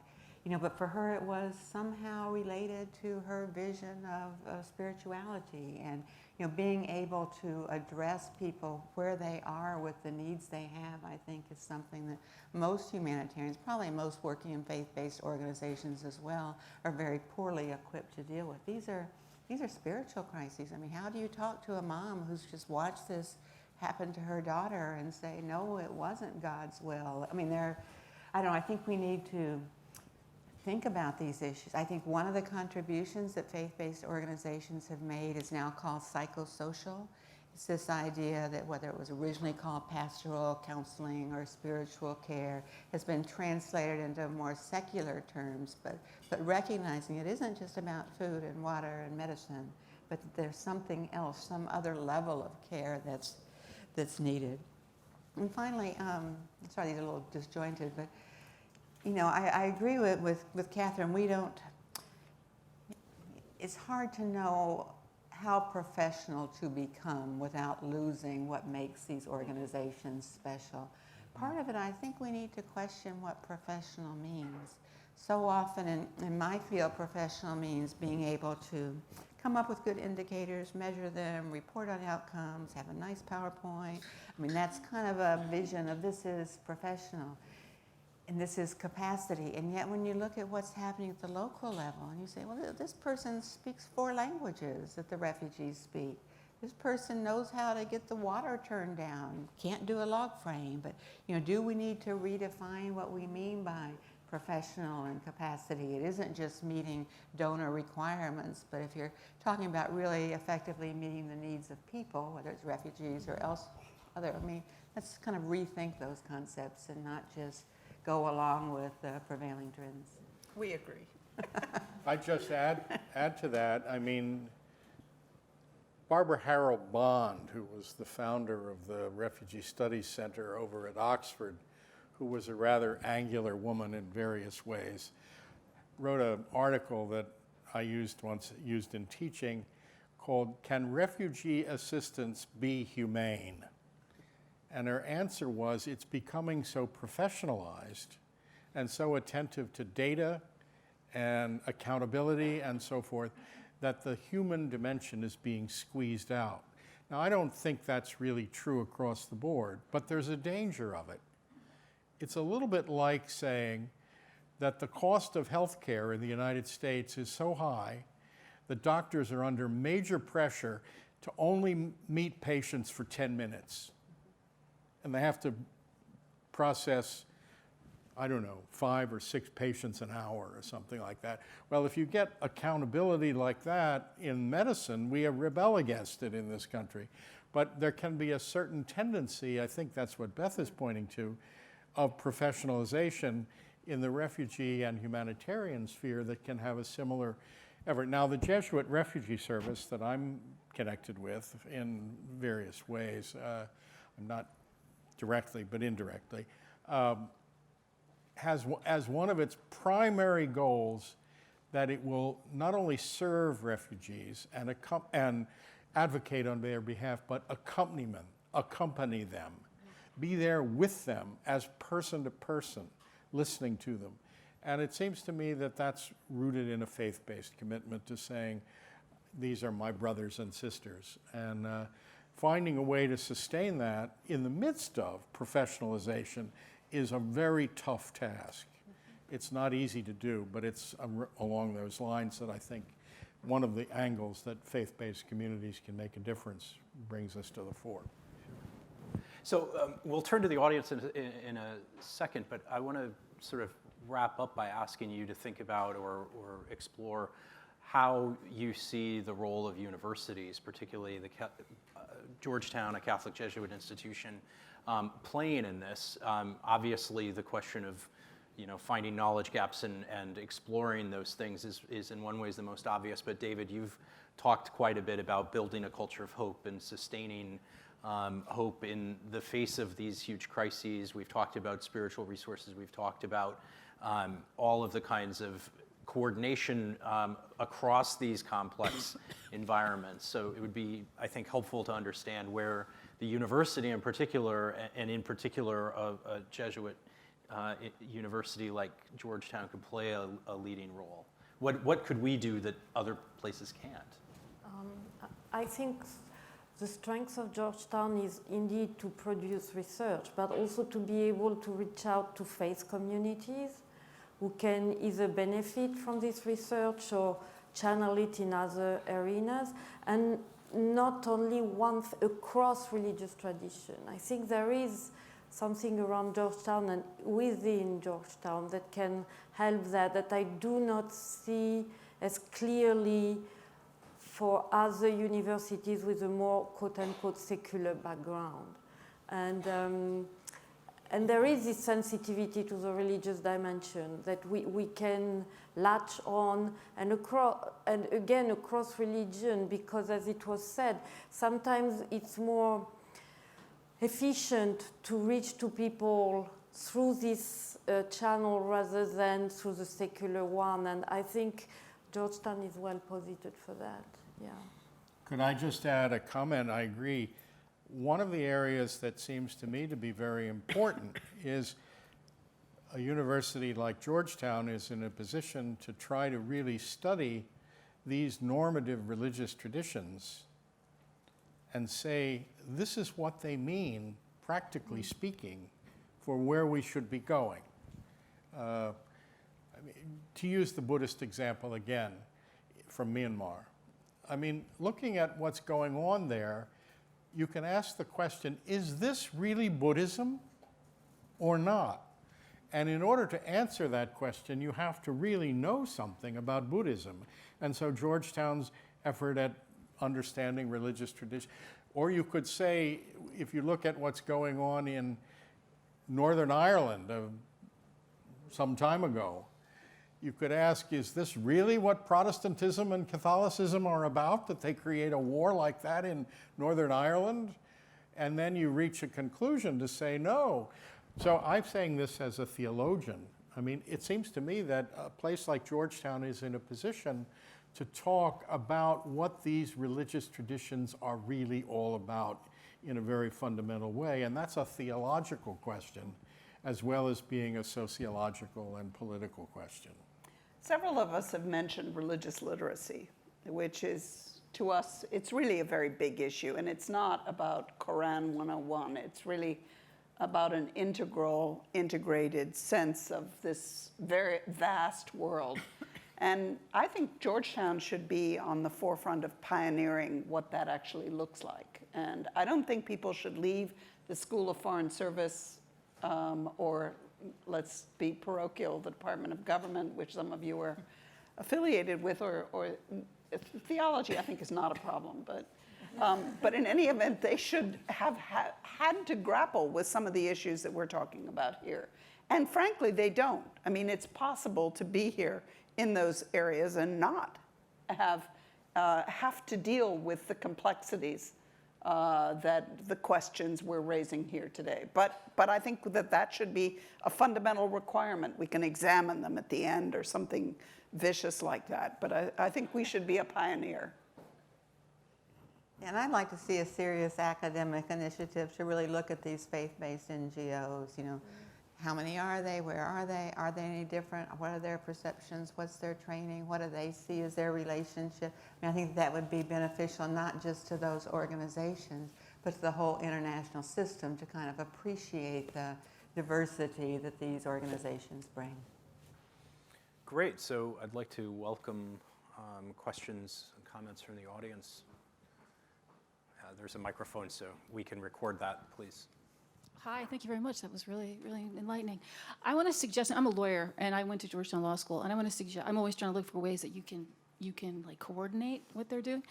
But for her it was somehow related to her vision of spirituality. And, being able to address people where they are with the needs they have, I think is something that most humanitarians, probably most working in faith-based organizations as well, are very poorly equipped to deal with. These are spiritual crises. I mean, how do you talk to a mom who's just watched this happen to her daughter and say, no, it wasn't God's will? I mean, I don't know, I think we need to think about these issues. I think one of the contributions that faith-based organizations have made is now called psychosocial. It's this idea that whether it was originally called pastoral counseling or spiritual care has been translated into more secular terms, but recognizing it isn't just about food and water and medicine, but that there's something else, some other level of care that's needed. And finally, sorry, these are a little disjointed, but I agree with Catherine. It's hard to know how professional to become without losing what makes these organizations special. Part of it, I think we need to question what professional means. So often in my field, professional means being able to come up with good indicators, measure them, report on outcomes, have a nice PowerPoint. I mean, that's kind of a vision of this is professional. And this is capacity. And yet when you look at what's happening at the local level and you say, well, this person speaks 4 languages that the refugees speak. This person knows how to get the water turned down. Can't do a log frame, but do we need to redefine what we mean by professional and capacity? It isn't just meeting donor requirements, but if you're talking about really effectively meeting the needs of people, whether it's refugees or other, I mean, let's kind of rethink those concepts and not just go along with prevailing trends. We agree. I just add to that. I mean, Barbara Harold Bond, who was the founder of the Refugee Studies Center over at Oxford, who was a rather angular woman in various ways, wrote an article that I used in teaching called "Can Refugee Assistance Be Humane?" And her answer was, it's becoming so professionalized and so attentive to data and accountability and so forth that the human dimension is being squeezed out. Now, I don't think that's really true across the board, but there's a danger of it. It's a little bit like saying that the cost of health care in the United States is so high that doctors are under major pressure to only meet patients for 10 minutes. And they have to process, I don't know, 5 or 6 patients an hour or something like that. Well, if you get accountability like that in medicine, we rebel against it in this country. But there can be a certain tendency, I think that's what Beth is pointing to, of professionalization in the refugee and humanitarian sphere that can have a similar effort. Now, the Jesuit Refugee Service that I'm connected with in various ways, I'm not directly but indirectly, has as one of its primary goals that it will not only serve refugees and advocate on their behalf, but accompany them, be there with them as person to person, listening to them. And it seems to me that that's rooted in a faith-based commitment to saying, these are my brothers and sisters. And finding a way to sustain that in the midst of professionalization is a very tough task. It's not easy to do, but it's along those lines that I think one of the angles that faith-based communities can make a difference brings us to the fore. So we'll turn to the audience in a second, but I want to sort of wrap up by asking you to think about or explore how you see the role of universities, particularly the Georgetown, a Catholic Jesuit institution, playing in this. Obviously, the question of finding knowledge gaps and exploring those things is in one way the most obvious. But David, you've talked quite a bit about building a culture of hope and sustaining hope in the face of these huge crises. We've talked about spiritual resources. We've talked about all of the kinds of coordination across these complex environments. So it would be, I think, helpful to understand where the university in particular, and in particular a Jesuit university like Georgetown, could play a leading role. What could we do that other places can't? I think the strength of Georgetown is indeed to produce research, but also to be able to reach out to faith communities who can either benefit from this research or channel it in other arenas, and not only across religious tradition. I think there is something around Georgetown and within Georgetown that can help that I do not see as clearly for other universities with a more quote-unquote secular background. And there is this sensitivity to the religious dimension that we can latch on and again across religion, because as it was said, sometimes it's more efficient to reach to people through this channel rather than through the secular one. And I think Georgetown is well positioned for that, yeah. Could I just add a comment? I agree. One of the areas that seems to me to be very important is a university like Georgetown is in a position to try to really study these normative religious traditions and say, this is what they mean, practically speaking, for where we should be going. To use the Buddhist example again from Myanmar, I mean, looking at what's going on there, you can ask the question, is this really Buddhism or not? And in order to answer that question, you have to really know something about Buddhism. And so Georgetown's effort at understanding religious tradition, or you could say, if you look at what's going on in Northern Ireland some time ago, you could ask, is this really what Protestantism and Catholicism are about, that they create a war like that in Northern Ireland? And then you reach a conclusion to say no. So I'm saying this as a theologian. I mean, it seems to me that a place like Georgetown is in a position to talk about what these religious traditions are really all about in a very fundamental way. And that's a theological question, as well as being a sociological and political question. Several of us have mentioned religious literacy, which is, to us, it's really a very big issue. And it's not about Quran 101. It's really about an integrated sense of this very vast world. And I think Georgetown should be on the forefront of pioneering what that actually looks like. And I don't think people should leave the School of Foreign Service or, let's be parochial, the Department of Government, which some of you are affiliated with, or theology, I think, is not a problem. But in any event, they should have had to grapple with some of the issues that we're talking about here. And frankly, they don't. I mean, it's possible to be here in those areas and not have to deal with the complexities that the questions we're raising here today. But I think that should be a fundamental requirement. We can examine them at the end or something vicious like that. But I think we should be a pioneer. And I'd like to see a serious academic initiative to really look at these faith-based NGOs. You know, how many are they? Where are they? Are they any different? What are their perceptions? What's their training? What do they see as their relationship? I mean, I think that would be beneficial not just to those organizations, but to the whole international system to kind of appreciate the diversity that these organizations bring. Great. So I'd like to welcome questions and comments from the audience. There's a microphone, so we can record that, please. Hi, thank you very much. That was really, really enlightening. I want to suggest, I'm a lawyer, and I went to Georgetown Law School, and I want to suggest, I'm always trying to look for ways that you can like coordinate what they're doing.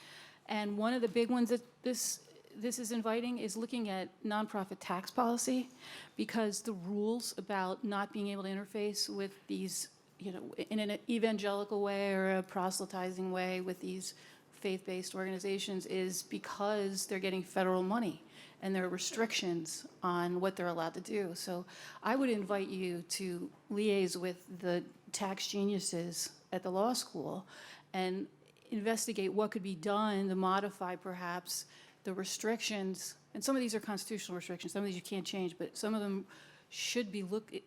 And one of the big ones that this is inviting is looking at nonprofit tax policy, because the rules about not being able to interface with these, you know, in an evangelical way or a proselytizing way with these faith-based organizations is because they're getting federal money and there are restrictions on what they're allowed to do. So I would invite you to liaise with the tax geniuses at the law school and investigate what could be done to modify perhaps the restrictions. And some of these are constitutional restrictions, some of these you can't change, but some of them should be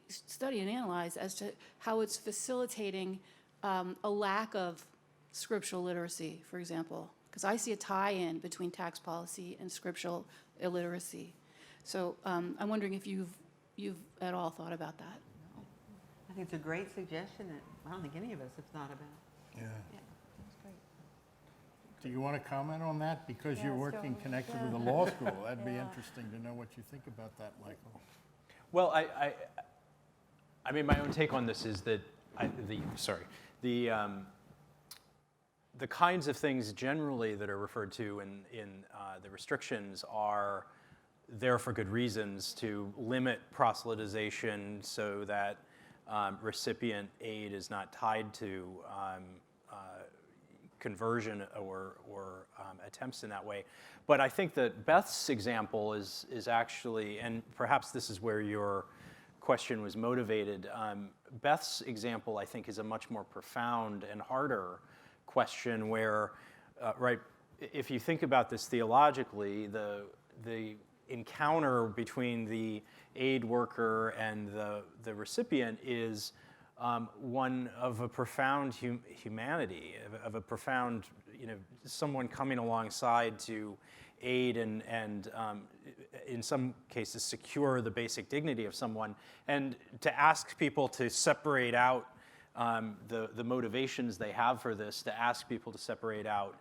studied and analyzed as to how it's facilitating a lack of scriptural literacy, for example, Because I see a tie-in between tax policy and scriptural illiteracy. So I'm wondering if you've at all thought about that. I think it's a great suggestion that I don't think any of us have thought about. Yeah. Yeah, that's great. Do you want to comment on that? Because you're Yes, working sure. connected Yeah. with the law school. That'd be Yeah. interesting to know what you think about that, Michael. Well, I mean, my own take on this is that the kinds of things generally that are referred to in the restrictions are there for good reasons to limit proselytization so that recipient aid is not tied to conversion or attempts in that way. But I think that Beth's example is actually, and perhaps this is where your question was motivated, Beth's example, I think, is a much more profound and harder question where, right, if you think about this theologically, the encounter between the aid worker and the recipient is one of a profound humanity, of a profound, someone coming alongside to aid and in some cases secure the basic dignity of someone, and to ask people to separate out the motivations they have for this, to ask people to separate out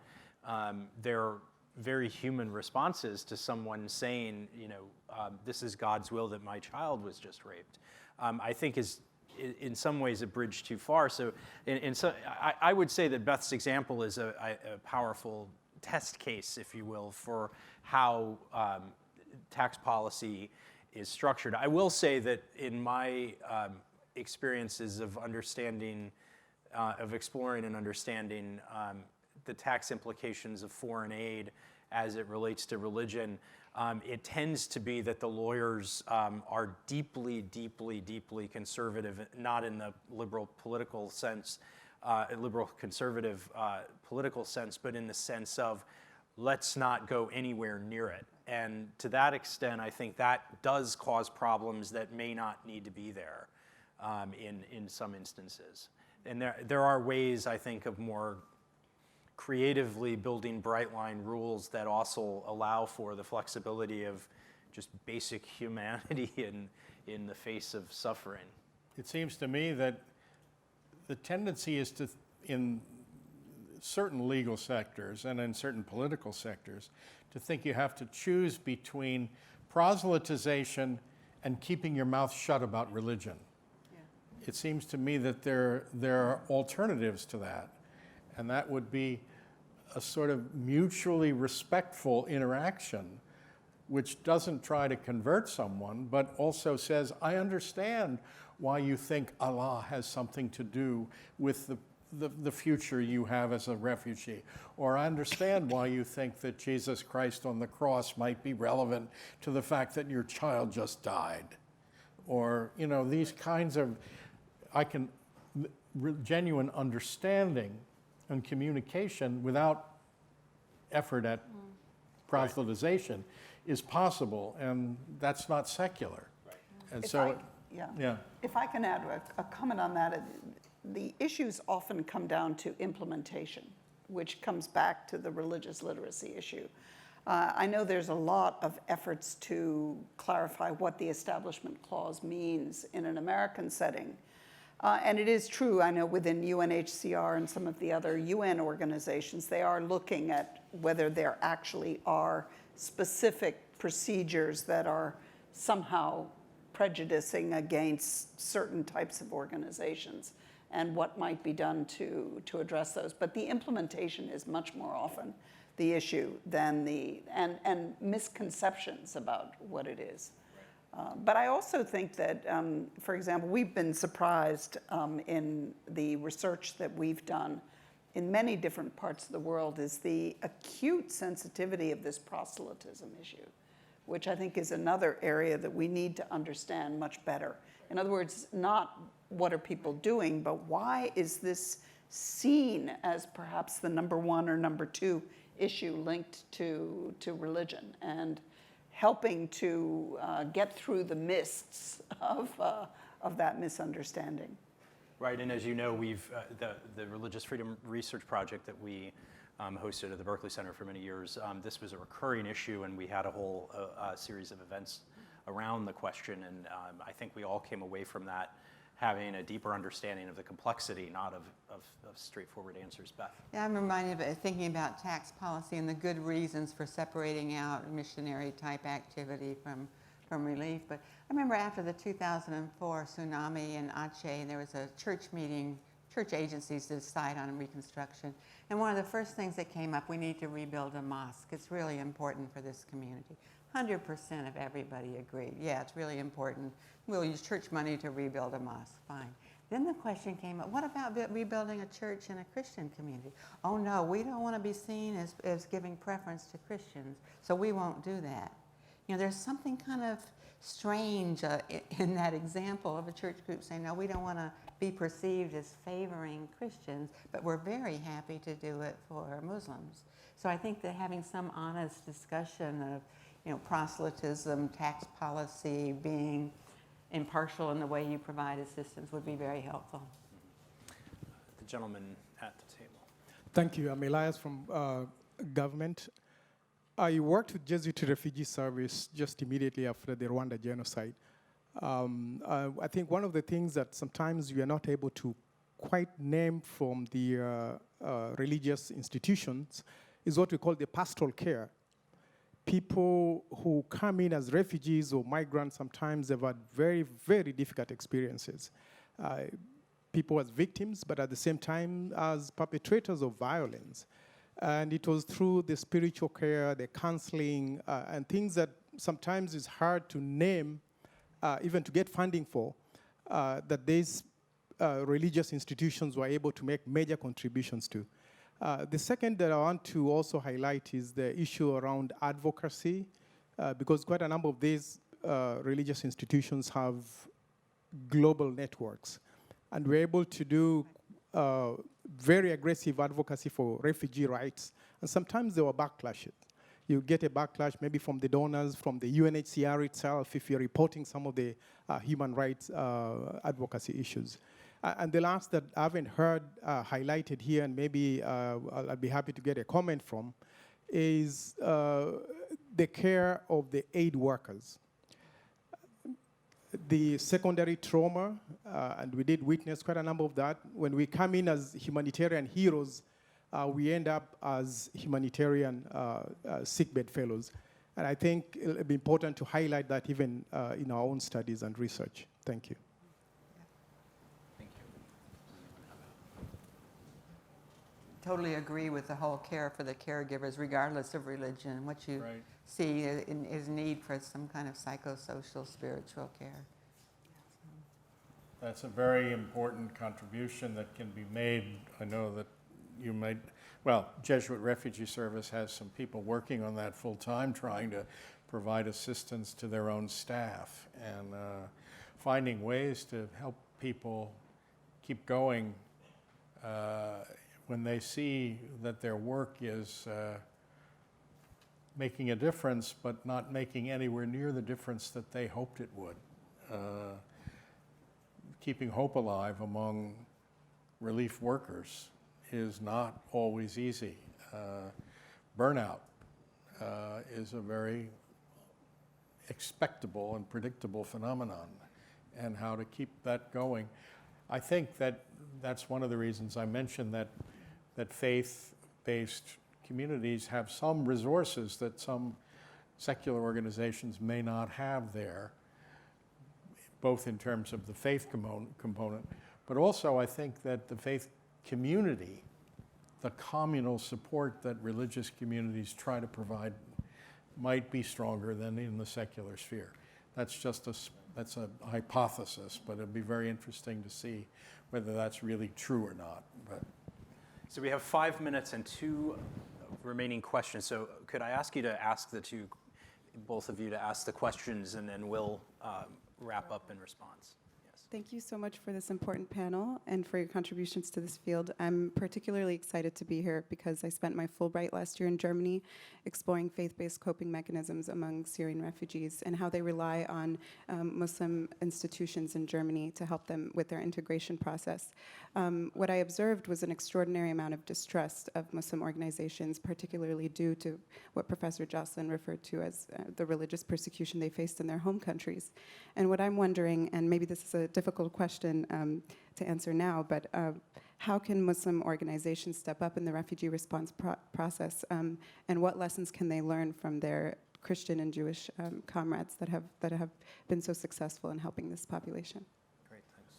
their very human responses to someone saying, this is God's will that my child was just raped, I think is in some ways a bridge too far. So I would say that Beth's example is a powerful test case, if you will, for how tax policy is structured. I will say that in my experiences of understanding, of exploring and understanding the tax implications of foreign aid as it relates to religion, it tends to be that the lawyers are deeply, deeply, deeply conservative, not in the liberal political sense, liberal conservative political sense, but in the sense of let's not go anywhere near it. And to that extent, I think that does cause problems that may not need to be there in some instances. And there are ways, I think, of more creatively building bright line rules that also allow for the flexibility of just basic humanity in the face of suffering. It seems to me that the tendency is to, in certain legal sectors and in certain political sectors, to think you have to choose between proselytization and keeping your mouth shut about religion. Yeah. It seems to me that there are alternatives to that, and that would be a sort of mutually respectful interaction which doesn't try to convert someone, but also says, I understand why you think Allah has something to do with the future you have as a refugee. Or I understand why you think that Jesus Christ on the cross might be relevant to the fact that your child just died. Or, these kinds of, genuine understanding and communication without effort at proselytization is possible, and that's not secular. Right. And If so, If I can add a comment on that, the issues often come down to implementation, which comes back to the religious literacy issue. I know there's a lot of efforts to clarify what the Establishment Clause means in an American setting. And it is true, I know within UNHCR and some of the other UN organizations, they are looking at whether there actually are specific procedures that are somehow prejudicing against certain types of organizations and what might be done to address those. But the implementation is much more often the issue than and misconceptions about what it is. But I also think that, for example, we've been surprised in the research that we've done in many different parts of the world is the acute sensitivity of this proselytism issue, which I think is another area that we need to understand much better. In other words, not what are people doing, but why is this seen as perhaps the number one or number two issue linked to religion, and helping to get through the mists of that misunderstanding. Right, and as you know, we've the Religious Freedom Research Project that we hosted at the Berkley Center for many years. This was a recurring issue, and we had a whole series of events around the question, and I think we all came away from that having a deeper understanding of the complexity, not of straightforward answers. Beth? Yeah, I'm reminded of thinking about tax policy and the good reasons for separating out missionary-type activity from relief. But I remember after the 2004 tsunami in Aceh, there was a church meeting, church agencies to decide on reconstruction. And one of the first things that came up, we need to rebuild a mosque. It's really important for this community. 100% of everybody agreed. Yeah, it's really important. We'll use church money to rebuild a mosque. Fine. Then the question came up, what about rebuilding a church in a Christian community? Oh no, we don't want to be seen as giving preference to Christians, so we won't do that. You know, there's something kind of strange in that example of a church group saying, no, we don't want to be perceived as favoring Christians, but we're very happy to do it for Muslims. So I think that having some honest discussion of, you know, proselytism, tax policy, being impartial in the way you provide assistance would be very helpful. The gentleman at the table. Thank you. I'm Elias from government. I worked with Jesuit Refugee Service just immediately after the Rwanda genocide. I think one of the things that sometimes we are not able to quite name from the religious institutions is what we call the pastoral care. People who come in as refugees or migrants sometimes have had very, very difficult experiences. People as victims, but at the same time as perpetrators of violence. And it was through the spiritual care, the counseling, and things that sometimes is hard to name, even to get funding for, that these religious institutions were able to make major contributions to. The second that I want to also highlight is the issue around advocacy, because quite a number of these religious institutions have global networks. And we're able to do very aggressive advocacy for refugee rights. And sometimes there were backlashes. You get a backlash maybe from the donors, from the UNHCR itself, if you're reporting some of the human rights advocacy issues. And the last that I haven't heard highlighted here, and maybe I'll be happy to get a comment from, is the care of the aid workers. The secondary trauma, and we did witness quite a number of that. When we come in as humanitarian heroes, we end up as humanitarian sickbed fellows. And I think it'll be important to highlight that even in our own studies and research. Thank you. Totally agree with the whole care for the caregivers, regardless of religion. What you see is need for some kind of psychosocial, spiritual care. That's a very important contribution that can be made. I know that you might, well, Jesuit Refugee Service has some people working on that full time, trying to provide assistance to their own staff and finding ways to help people keep going when they see that their work is making a difference, but not making anywhere near the difference that they hoped it would. Keeping hope alive among relief workers is not always easy. Burnout is a very expectable and predictable phenomenon, and how to keep that going. I think that that's one of the reasons I mentioned that faith-based communities have some resources that some secular organizations may not have there, both in terms of the faith component, but also I think that the faith community, the communal support that religious communities try to provide might be stronger than in the secular sphere. That's just that's a hypothesis, but it'd be very interesting to see whether that's really true or not. But. So we have 5 minutes and 2 remaining questions. So could I ask you to ask both of you to ask the questions, and then we'll wrap up in response. Yes. Yes. Thank you so much for this important panel and for your contributions to this field. I'm particularly excited to be here because I spent my Fulbright last year in Germany exploring faith-based coping mechanisms among Syrian refugees and how they rely on Muslim institutions in Germany to help them with their integration process. What I observed was an extraordinary amount of distrust of Muslim organizations, particularly due to what Professor Jocelyn referred to as the religious persecution they faced in their home countries. And what I'm wondering, and maybe this is a difficult question to answer now, but how can Muslim organizations step up in the refugee response process, and what lessons can they learn from their Christian and Jewish comrades that have been so successful in helping this population? Great, thanks.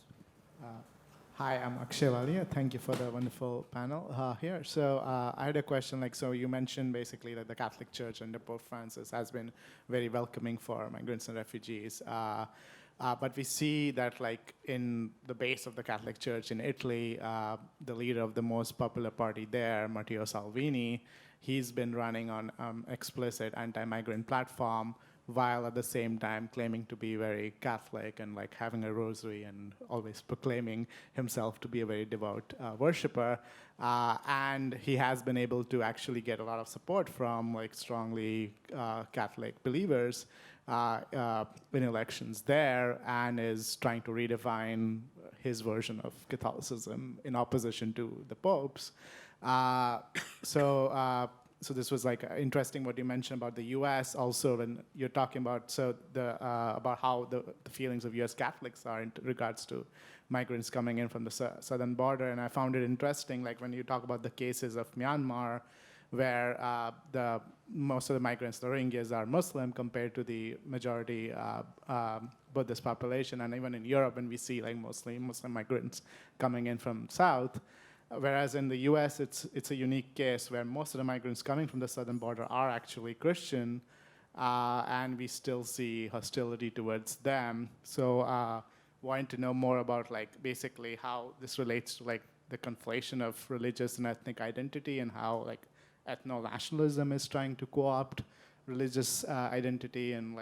Hi, I'm Akshay Walia. Thank you for the wonderful panel here. So I had a question, so you mentioned basically that the Catholic Church under Pope Francis has been very welcoming for migrants and refugees. But we see that in the base of the Catholic Church in Italy, the leader of the most popular party there, Matteo Salvini, he's been running on explicit anti-migrant platform, while at the same time claiming to be very Catholic and having a rosary and always proclaiming himself to be a very devout worshiper. And he has been able to actually get a lot of support from strongly Catholic believers in elections there, and is trying to redefine his version of Catholicism in opposition to the popes. So this was interesting what you mentioned about the U.S. also when you're talking about about how the feelings of U.S. Catholics are in regards to migrants coming in from the southern border. And I found it interesting, when you talk about the cases of Myanmar, where most of the migrants, the Rohingyas, are Muslim compared to the majority Buddhist population. And even in Europe, when we see mostly Muslim migrants coming in from south. Whereas in the U.S., it's a unique case where most of the migrants coming from the southern border are actually Christian, and we still see hostility towards them. So wanting to know more about basically how this relates to the conflation of religious and ethnic identity, and how ethno-nationalism is trying to co-opt religious identity, and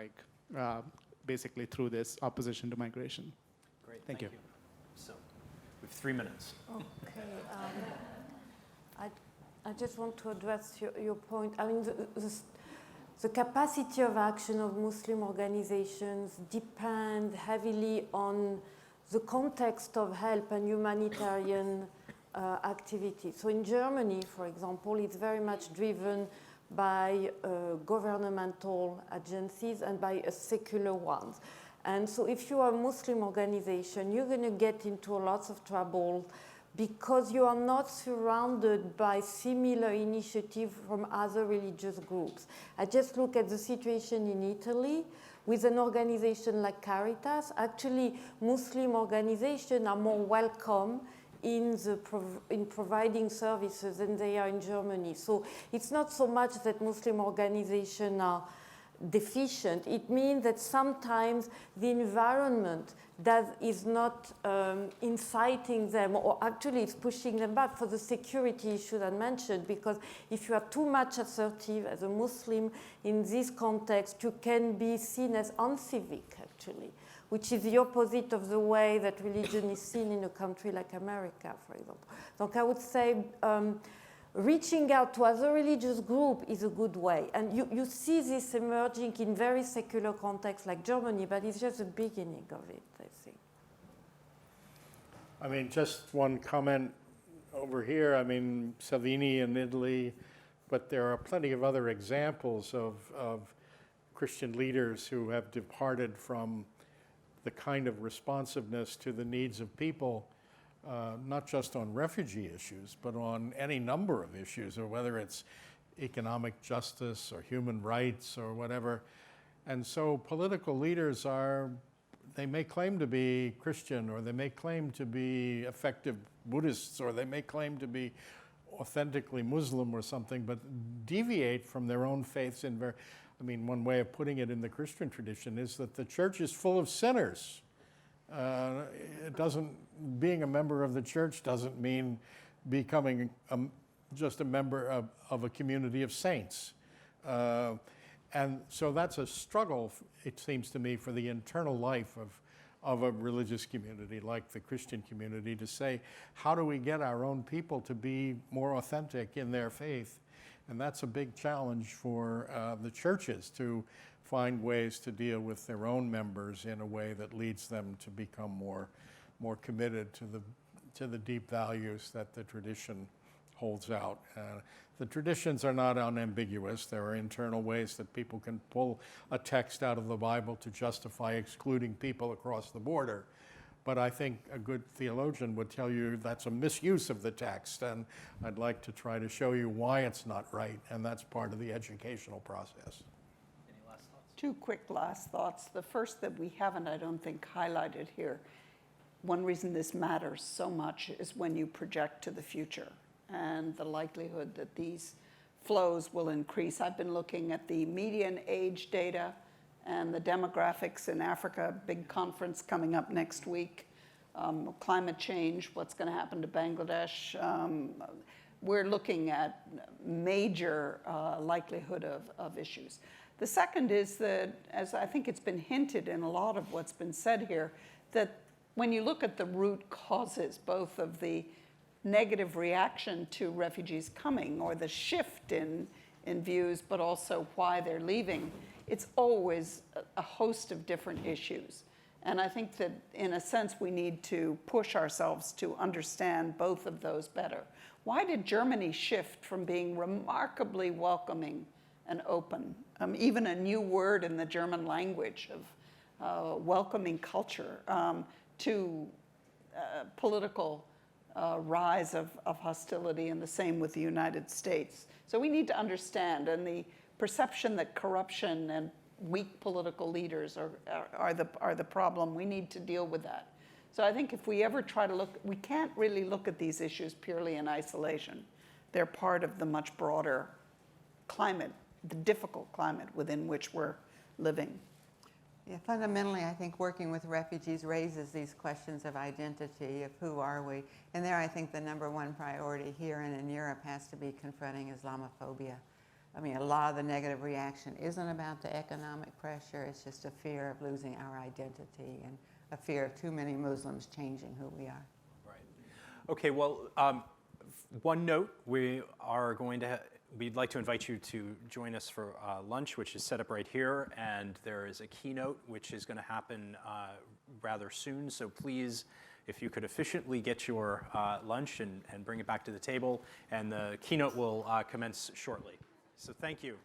basically through this opposition to migration. Great, Thank you. So we have 3 minutes. Okay. I just want to address your point. I mean, the capacity of action of Muslim organizations depend heavily on the context of help and humanitarian activity. So in Germany, for example, it's very much driven by governmental agencies and by secular ones. And so if you are a Muslim organization, you're going to get into lots of trouble because you are not surrounded by similar initiatives from other religious groups. I just look at the situation in Italy with an organization like Caritas. Actually, Muslim organizations are more welcome in providing services than they are in Germany. So it's not so much that Muslim organizations are deficient. It means that sometimes the environment that is not inciting them, or actually it's pushing them back for the security issue I mentioned, because if you are too much assertive as a Muslim in this context, you can be seen as uncivic, actually, which is the opposite of the way that religion is seen in a country like America, for example. So I would say reaching out to other religious groups is a good way. And you see this emerging in very secular contexts like Germany, but it's just the beginning of it, I think. I mean, just one comment over here. I mean, Salvini in Italy, but there are plenty of other examples of Christian leaders who have departed from the kind of responsiveness to the needs of people, not just on refugee issues, but on any number of issues, or whether it's economic justice or human rights or whatever. And so political leaders they may claim to be Christian, or they may claim to be effective Buddhists, or they may claim to be authentically Muslim or something, but deviate from their own faiths in one way of putting it in the Christian tradition is that the church is full of sinners. Being a member of the church doesn't mean becoming just a member of a community of saints. And so that's a struggle, it seems to me, for the internal life of a religious community like the Christian community to say, how do we get our own people to be more authentic in their faith? And that's a big challenge for the churches to find ways to deal with their own members in a way that leads them to become more committed to the deep values that the tradition holds out. The traditions are not unambiguous. There are internal ways that people can pull a text out of the Bible to justify excluding people across the border. But I think a good theologian would tell you that's a misuse of the text, and I'd like to try to show you why it's not right, and that's part of the educational process. Any last thoughts? Two quick last thoughts. The first that we haven't, I don't think, highlighted here. One reason this matters so much is when you project to the future and the likelihood that these flows will increase. I've been looking at the median age data and the demographics in Africa, big conference coming up next week. Climate change, what's going to happen to Bangladesh. We're looking at major likelihood of issues. The second is that, as I think it's been hinted in a lot of what's been said here, that when you look at the root causes, both of the negative reaction to refugees coming or the shift in views, but also why they're leaving, it's always a host of different issues. And I think that, in a sense, we need to push ourselves to understand both of those better. Why did Germany shift from being remarkably welcoming and open, even a new word in the German language of welcoming culture, to political rise of hostility, and the same with the United States? So we need to understand, and the perception that corruption and weak political leaders are the problem. We need to deal with that. So I think if we ever try to look, we can't really look at these issues purely in isolation. They're part of the much broader climate, the difficult climate within which we're living. Yeah, fundamentally, I think working with refugees raises these questions of identity, of who are we. And there, I think the number one priority here and in Europe has to be confronting Islamophobia. I mean, a lot of the negative reaction isn't about the economic pressure, it's just a fear of losing our identity and a fear of too many Muslims changing who we are. Right. Okay, well, one note, we'd like to invite you to join us for lunch, which is set up right here, and there is a keynote which is going to happen rather soon. So please, if you could efficiently get your lunch and bring it back to the table, and the keynote will commence shortly. So thank you.